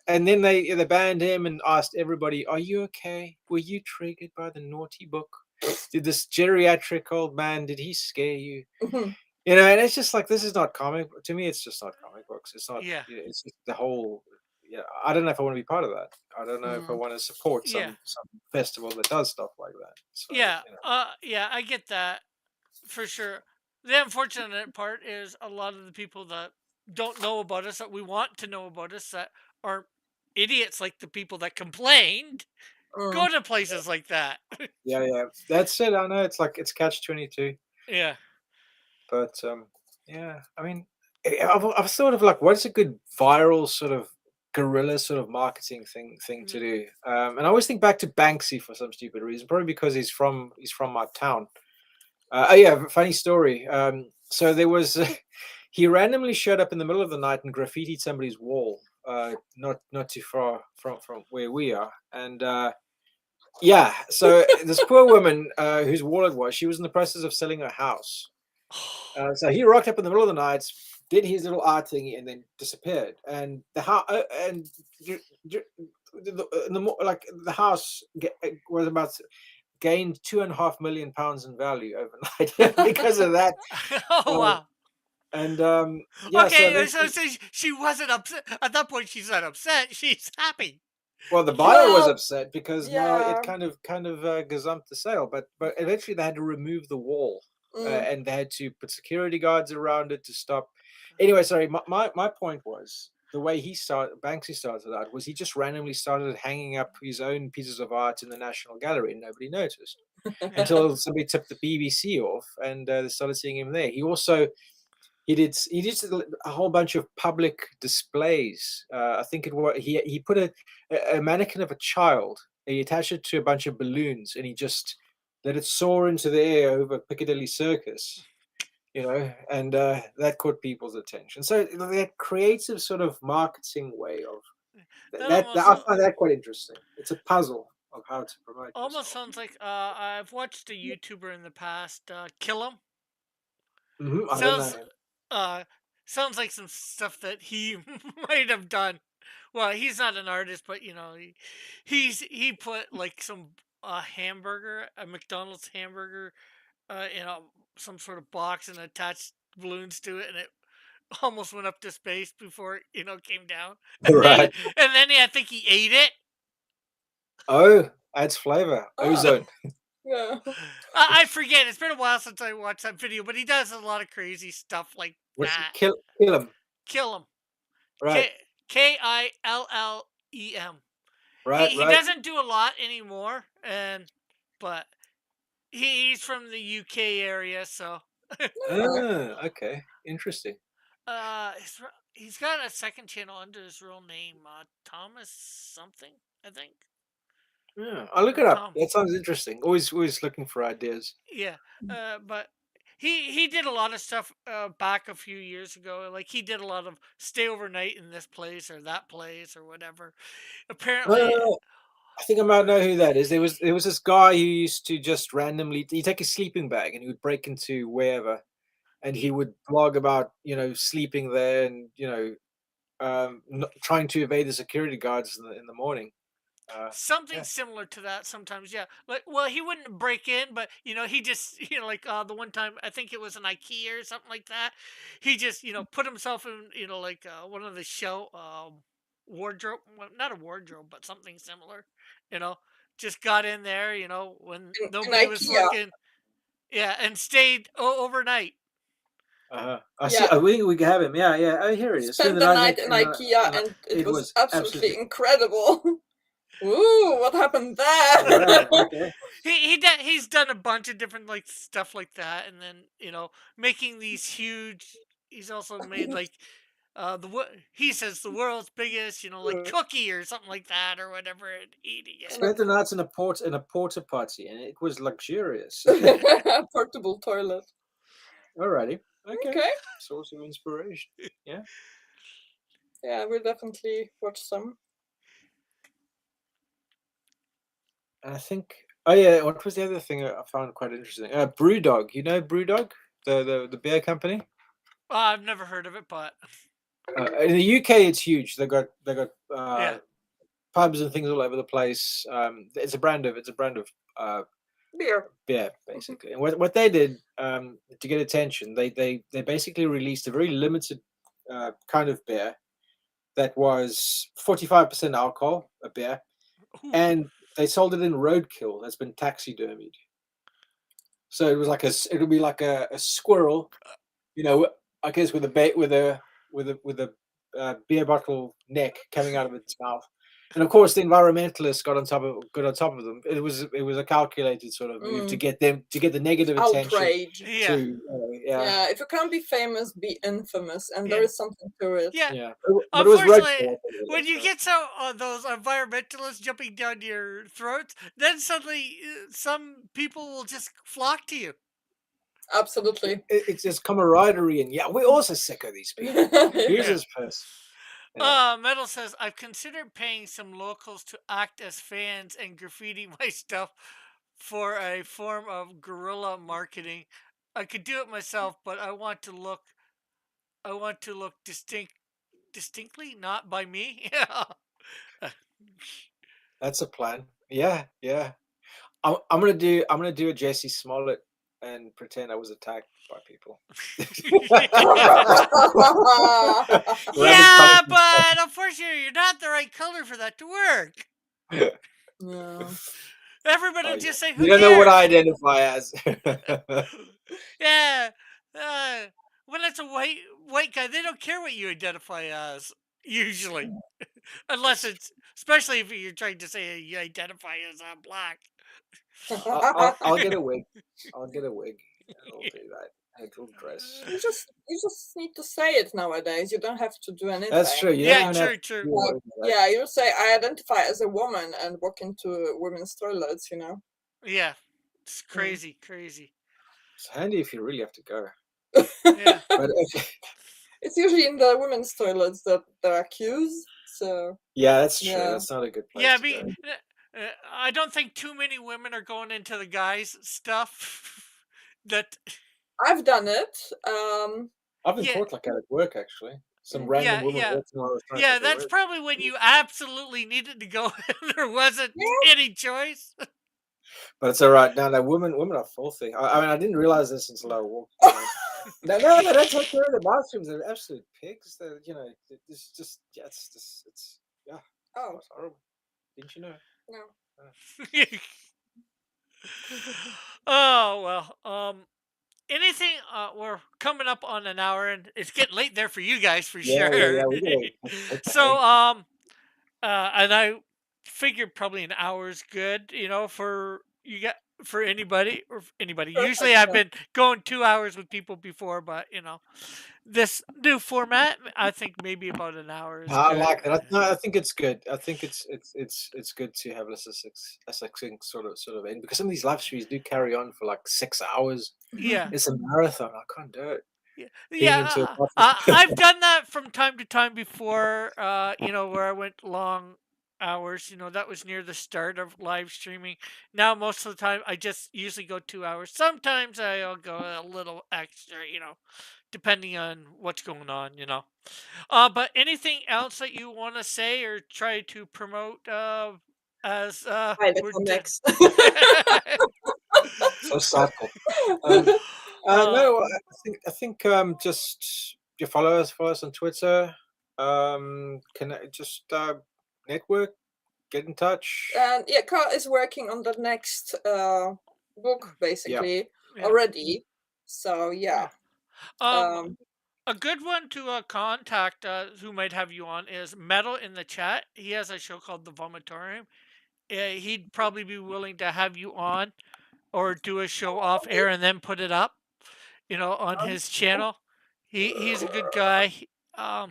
[SPEAKER 2] And then they banned him and asked everybody, "Are you okay? Were you triggered by the naughty book? Did this geriatric old man, did he scare you?"
[SPEAKER 3] Mhm.
[SPEAKER 2] And it's just like, this is not comic to me, it's just not comic books. It's not,
[SPEAKER 1] Yeah.
[SPEAKER 2] it's just the whole, I don't know if I want to be part of that. I don't know if I
[SPEAKER 3] Mm.
[SPEAKER 2] want to support
[SPEAKER 1] Yeah.
[SPEAKER 2] some festival that does stuff like that. So,
[SPEAKER 1] Yeah. Yeah. I get that for sure. The unfortunate part is a lot of the people that don't know about us, that we want to know about us, that are idiots like the people that complained,
[SPEAKER 3] Mm.
[SPEAKER 1] go to places like that.
[SPEAKER 2] yeah, yeah. That's it. I know it's like it's catch 22.
[SPEAKER 1] Yeah.
[SPEAKER 2] But yeah, I mean, I've sort of like, what's a good viral sort of guerrilla sort of marketing thing to
[SPEAKER 1] Mm.
[SPEAKER 2] do? And I always think back to Banksy for some stupid reason, probably because he's from my town. Oh yeah, funny story. So there was he randomly showed up in the middle of the night and graffitied somebody's wall, not too far from where we are, and yeah. So this poor woman, whose wall it was, she was in the process of selling her house. So he rocked up in the middle of the night, did his little art thingy, and then disappeared. And the house, and like the house was about gained £2.5 million in value overnight because of that.
[SPEAKER 1] Oh
[SPEAKER 2] Uh,
[SPEAKER 1] wow.
[SPEAKER 2] and yeah, so
[SPEAKER 1] Okay,
[SPEAKER 2] then
[SPEAKER 1] so she wasn't upset at that point. She's not upset. She's happy.
[SPEAKER 2] well, the buyer was
[SPEAKER 3] Well,
[SPEAKER 2] upset because now it
[SPEAKER 3] yeah.
[SPEAKER 2] kind of gazumped the sale, but eventually they had to remove the wall,
[SPEAKER 3] Mm.
[SPEAKER 2] and they had to put security guards around it to stop. Anyway, sorry, my point was the way Banksy started out was he just randomly started hanging up his own pieces of art in the National Gallery and nobody noticed
[SPEAKER 1] Yeah.
[SPEAKER 2] until somebody tipped the BBC off and they started seeing him there. He did a whole bunch of public displays. I think it was he put a mannequin of a child. He attached it to a bunch of balloons, and he just let it soar into the air over Piccadilly Circus. And that caught people's attention. So that creative sort of marketing way of
[SPEAKER 1] That
[SPEAKER 2] that
[SPEAKER 1] almost
[SPEAKER 2] I find that quite interesting. It's a puzzle of how to promote
[SPEAKER 1] almost
[SPEAKER 2] yourself.
[SPEAKER 1] sounds like I've watched a YouTuber in the past, kill him.
[SPEAKER 2] I don't
[SPEAKER 1] Sounds
[SPEAKER 2] know.
[SPEAKER 1] uh sounds like some stuff that he might have done. Well, he's not an artist, but he put like some hamburger, a McDonald's hamburger, in some sort of box and attached balloons to it, and it almost went up to space before it came down. And then
[SPEAKER 2] Right.
[SPEAKER 1] I think he ate it.
[SPEAKER 2] Oh, adds flavor.
[SPEAKER 3] Ah,
[SPEAKER 2] Ozone.
[SPEAKER 3] yeah.
[SPEAKER 1] I forget. It's been a while since I watched that video, but he does a lot of crazy stuff like
[SPEAKER 2] What's
[SPEAKER 1] that.
[SPEAKER 2] kill him?
[SPEAKER 1] Kill him.
[SPEAKER 2] Right,
[SPEAKER 1] Killem. He
[SPEAKER 2] right,
[SPEAKER 1] he
[SPEAKER 2] right.
[SPEAKER 1] doesn't do a lot anymore, but he's from the UK area, so
[SPEAKER 3] Ah.
[SPEAKER 2] Okay, interesting.
[SPEAKER 1] he's got a second channel under his real name, Thomas something, I think,
[SPEAKER 2] Yeah, I'll look
[SPEAKER 1] or
[SPEAKER 2] it up.
[SPEAKER 1] Tom.
[SPEAKER 2] That sounds interesting. Always looking for ideas.
[SPEAKER 1] Yeah, but he did a lot of stuff back a few years ago. Like he did a lot of stay overnight in this place or that place or whatever. Apparently,
[SPEAKER 2] I think I might know who that is. There was this guy who used to just randomly he'd take his sleeping bag and he would break into wherever and he
[SPEAKER 1] he,
[SPEAKER 2] would blog about, sleeping there and, trying to evade the security guards in the morning.
[SPEAKER 1] something
[SPEAKER 2] Yeah.
[SPEAKER 1] similar to that sometimes, yeah. Like, well, he wouldn't break in, but he just like the one time I think it was an IKEA or something like that. He just put himself in like one of the show wardrobe, well, not a wardrobe, but something similar. You know, just got in there. When
[SPEAKER 3] In
[SPEAKER 1] nobody was
[SPEAKER 3] IKEA.
[SPEAKER 1] looking. Yeah, and stayed overnight.
[SPEAKER 2] I see.
[SPEAKER 3] Yeah,
[SPEAKER 2] Oh, we have him. Yeah, yeah. Oh, here he is. Spend
[SPEAKER 3] spent
[SPEAKER 2] the
[SPEAKER 3] the
[SPEAKER 2] night
[SPEAKER 3] night in IKEA, and it
[SPEAKER 2] it
[SPEAKER 3] was
[SPEAKER 2] was
[SPEAKER 3] absolutely
[SPEAKER 2] absolutely
[SPEAKER 3] incredible. Ooh, what happened
[SPEAKER 2] all
[SPEAKER 3] there?
[SPEAKER 2] right. Okay.
[SPEAKER 1] He's done a bunch of different like stuff like that, and then making these huge. He's also made like he says the world's biggest like cookie or something like that or whatever, and eating it.
[SPEAKER 3] And a
[SPEAKER 2] Spent the night in a porta potty, and it was luxurious.
[SPEAKER 3] portable toilet.
[SPEAKER 2] Alrighty. Okay.
[SPEAKER 3] Okay,
[SPEAKER 2] Source of inspiration. Yeah.
[SPEAKER 3] yeah, we'll definitely watch some.
[SPEAKER 2] And I think. Oh yeah. What was the other thing I found quite interesting? Brewdog. You know Brewdog, the beer company.
[SPEAKER 1] I've never heard of it, but
[SPEAKER 2] In the UK, it's huge. They got
[SPEAKER 1] yeah.
[SPEAKER 2] pubs and things all over the place. It's a brand of
[SPEAKER 3] Beer.
[SPEAKER 2] beer basically. And what they did to get attention, they basically released a very limited kind of beer that was 45% alcohol, a beer,
[SPEAKER 1] Ooh.
[SPEAKER 2] and they sold it in roadkill that's been taxidermied. So it'll be like a squirrel, I guess with a beer bottle neck coming out of its mouth. And of course, the environmentalists got on top of them. It was a calculated sort of move to get the negative attention.
[SPEAKER 3] Outrage.
[SPEAKER 1] Yeah.
[SPEAKER 2] Yeah,
[SPEAKER 3] Yeah, if you can't be famous, be infamous, and there
[SPEAKER 1] Yeah.
[SPEAKER 3] is something to it.
[SPEAKER 1] Yeah.
[SPEAKER 2] yeah. But it was
[SPEAKER 1] Unfortunately,
[SPEAKER 2] roadkill.
[SPEAKER 1] when you get those environmentalists jumping down your throats, then suddenly some people will just flock to you.
[SPEAKER 3] Absolutely.
[SPEAKER 2] It's just camaraderie, and yeah, we're also sick of these people. Here's
[SPEAKER 1] Yeah.
[SPEAKER 2] this person. Yeah.
[SPEAKER 1] Metal says, I've considered paying some locals to act as fans and graffiti my stuff for a form of guerrilla marketing. I could do it myself, but I want to look distinctly not by me. Yeah.
[SPEAKER 2] That's a plan. Yeah, yeah. I'm gonna do a Jesse Smollett and pretend I was attacked by people.
[SPEAKER 1] Yeah, but unfortunately, you're not the right color for that to work.
[SPEAKER 3] No.
[SPEAKER 1] Everybody
[SPEAKER 2] Oh,
[SPEAKER 1] would
[SPEAKER 2] yeah.
[SPEAKER 1] just say, "Who
[SPEAKER 2] You don't know what
[SPEAKER 1] cares?"
[SPEAKER 2] I identify as.
[SPEAKER 1] Yeah. Uh, when it's a white guy, they don't care what you identify as usually, unless it's especially if you're trying to say you identify as black.
[SPEAKER 2] I'll get a wig. I'll get a wig. I'll do that. A little dress.
[SPEAKER 3] You just need to say it nowadays. You don't have to do anything.
[SPEAKER 2] That's true. You
[SPEAKER 1] Yeah,
[SPEAKER 2] don't even have
[SPEAKER 1] true,
[SPEAKER 2] to
[SPEAKER 1] true.
[SPEAKER 2] do all of that.
[SPEAKER 3] Yeah, you say I identify as a woman and walk into women's toilets.
[SPEAKER 1] Yeah, it's crazy, crazy.
[SPEAKER 2] It's handy if you really have to go.
[SPEAKER 1] Yeah.
[SPEAKER 2] But
[SPEAKER 3] It's usually in the women's toilets that they're accused. So
[SPEAKER 2] yeah, that's true.
[SPEAKER 3] Yeah.
[SPEAKER 2] That's not a good place
[SPEAKER 1] Yeah,
[SPEAKER 2] to go.
[SPEAKER 1] I don't think too many women are going into the guys' stuff. That
[SPEAKER 3] I've done it.
[SPEAKER 2] I've been
[SPEAKER 1] yeah,
[SPEAKER 2] caught like that at work actually. Some
[SPEAKER 3] Yeah.
[SPEAKER 2] random
[SPEAKER 1] yeah,
[SPEAKER 2] woman
[SPEAKER 1] yeah,
[SPEAKER 2] walked in while I was trying
[SPEAKER 1] yeah.
[SPEAKER 2] to take a
[SPEAKER 1] That's
[SPEAKER 2] risk.
[SPEAKER 1] probably when you absolutely needed to go. There wasn't any choice.
[SPEAKER 2] But it's all right. No, women are filthy. I mean, I didn't realize this until I walked. No, they don't take care of the bathrooms. They're absolute pigs. It's just, yeah, it's yeah.
[SPEAKER 3] Oh
[SPEAKER 2] It's horrible. Didn't you know?
[SPEAKER 3] no.
[SPEAKER 1] Oh well. Anything? We're coming up on an hour, and it's getting late there for you guys for
[SPEAKER 2] Yeah,
[SPEAKER 1] sure.
[SPEAKER 2] We gotta
[SPEAKER 1] So and I figured probably an hour's good. For you got for anybody or anybody. Usually,
[SPEAKER 3] Perfect,
[SPEAKER 1] I've
[SPEAKER 3] yeah.
[SPEAKER 1] been going 2 hours with people before, but this new format, I think maybe about an hour is
[SPEAKER 2] I
[SPEAKER 1] good.
[SPEAKER 2] like that. No, I think it's good. I think it's good to have a succinct sort of end because some of these live streams do carry on for like 6 hours.
[SPEAKER 1] Yeah.
[SPEAKER 2] It's a marathon. I can't do it.
[SPEAKER 1] Yeah,
[SPEAKER 2] Getting into a
[SPEAKER 1] I've done that from time to time before. Where I went long hours. That was near the start of live streaming. Now most of the time, I just usually go 2 hours. Sometimes I'll go a little extra. Depending on what's going on. But anything else that you want to say or try to promote? As
[SPEAKER 3] Hi, the
[SPEAKER 1] we're
[SPEAKER 3] comics.
[SPEAKER 2] so subtle. No,
[SPEAKER 1] uh,
[SPEAKER 2] I think just you follow us on Twitter. Just network, get in touch.
[SPEAKER 3] And yeah, Karl is working on the next book basically
[SPEAKER 1] yeah.
[SPEAKER 3] already. So yeah.
[SPEAKER 1] Um,
[SPEAKER 3] Um,
[SPEAKER 1] a good one to contact who might have you on is Metal in the chat. He has a show called The Vomitorium. He'd probably be willing to have you on or do a show off air and then put it up, on his channel. He's a good guy. Um,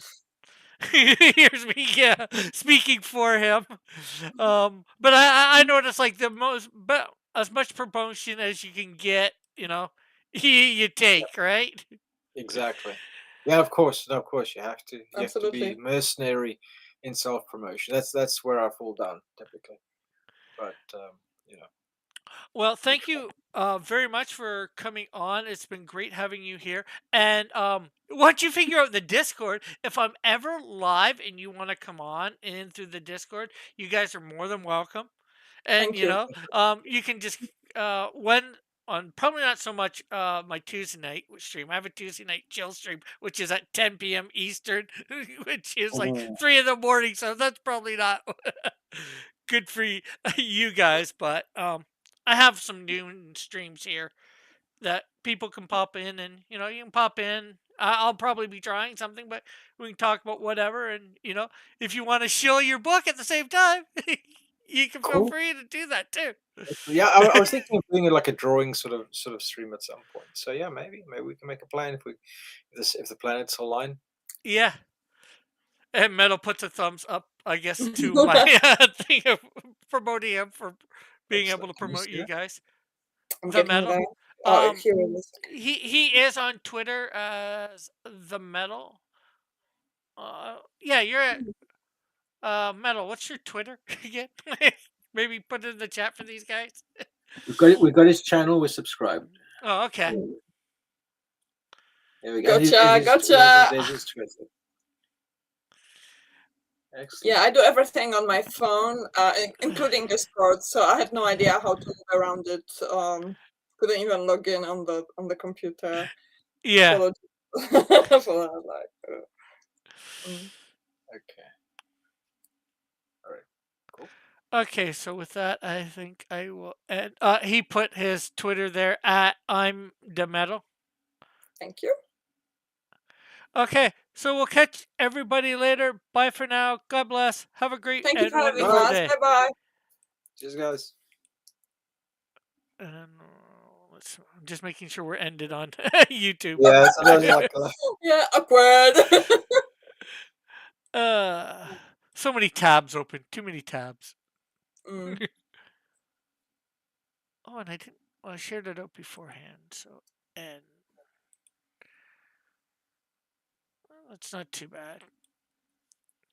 [SPEAKER 1] here's me, yeah, speaking for him. But I noticed like but as much promotion as you can get, you take, right?
[SPEAKER 2] Exactly. Yeah, of course. No, of course you have to be
[SPEAKER 3] Absolutely.
[SPEAKER 2] mercenary in self promotion. That's where I fall down typically. But you know,
[SPEAKER 1] Well,
[SPEAKER 2] we
[SPEAKER 1] thank you very much for coming on. It's been great having you here. And once you figure out the Discord, if I'm ever live and you want to come on in through the Discord, you guys are more than welcome. And
[SPEAKER 3] Thank you.
[SPEAKER 1] you can just when on probably not so much my Tuesday night stream. I have a Tuesday night chill stream, which is at 10 p.m. Eastern, which is like
[SPEAKER 2] Mhm.
[SPEAKER 1] 3 in the morning. So that's probably not good for you guys. But I have some noon streams here that people can pop in, and you can pop in. I'll probably be trying something, but we can talk about whatever. And if you want to show your book at the same time, you can feel
[SPEAKER 2] Cool.
[SPEAKER 1] free to do that too.
[SPEAKER 2] Yeah, I was thinking of doing it like a drawing sort of stream at some point. So yeah, maybe we can make a plan if the planets align.
[SPEAKER 1] Yeah, and Metal puts a thumbs up, I guess, to my thing of promoting him for being able
[SPEAKER 2] Excellent.
[SPEAKER 1] to
[SPEAKER 2] Can you
[SPEAKER 1] promote
[SPEAKER 2] see
[SPEAKER 1] you
[SPEAKER 2] that?
[SPEAKER 1] guys.
[SPEAKER 3] I'm
[SPEAKER 1] The
[SPEAKER 3] getting
[SPEAKER 1] Metal.
[SPEAKER 3] there. Oh,
[SPEAKER 1] Um,
[SPEAKER 3] here it is.
[SPEAKER 1] he is on Twitter as the Metal. Yeah, you're at Metal. What's your Twitter again? Maybe put it in the chat for these guys.
[SPEAKER 2] We've got it. We've got his channel. We're subscribed.
[SPEAKER 1] Oh, okay.
[SPEAKER 2] There we go. And
[SPEAKER 3] Gotcha, gotcha.
[SPEAKER 2] there's his Twitter.
[SPEAKER 3] Yeah,
[SPEAKER 2] Excellent.
[SPEAKER 3] I do everything on my phone, including Discord. So I had no idea how to move around it. Couldn't even log in on the computer.
[SPEAKER 1] Yeah.
[SPEAKER 3] Apologies for that. Mm.
[SPEAKER 2] Okay. All right. Cool.
[SPEAKER 1] Okay, so with that, I think I will end. He put his Twitter there at I'm the Metal.
[SPEAKER 3] Thank you.
[SPEAKER 1] Okay, so we'll catch everybody later. Bye for now. God bless. Have a great
[SPEAKER 3] Thank you
[SPEAKER 1] and
[SPEAKER 3] for having
[SPEAKER 1] wonderful
[SPEAKER 2] Bye.
[SPEAKER 3] us.
[SPEAKER 1] day.
[SPEAKER 3] Bye bye.
[SPEAKER 2] Cheers, guys.
[SPEAKER 1] And I'm just making sure we're ended on YouTube.
[SPEAKER 2] Yeah, sometimes like
[SPEAKER 3] Yeah, awkward.
[SPEAKER 1] uh, so many tabs open. Too many tabs.
[SPEAKER 3] Mm.
[SPEAKER 1] Oh, and I didn't. Well, I shared it out beforehand. So, and well, that's not too bad.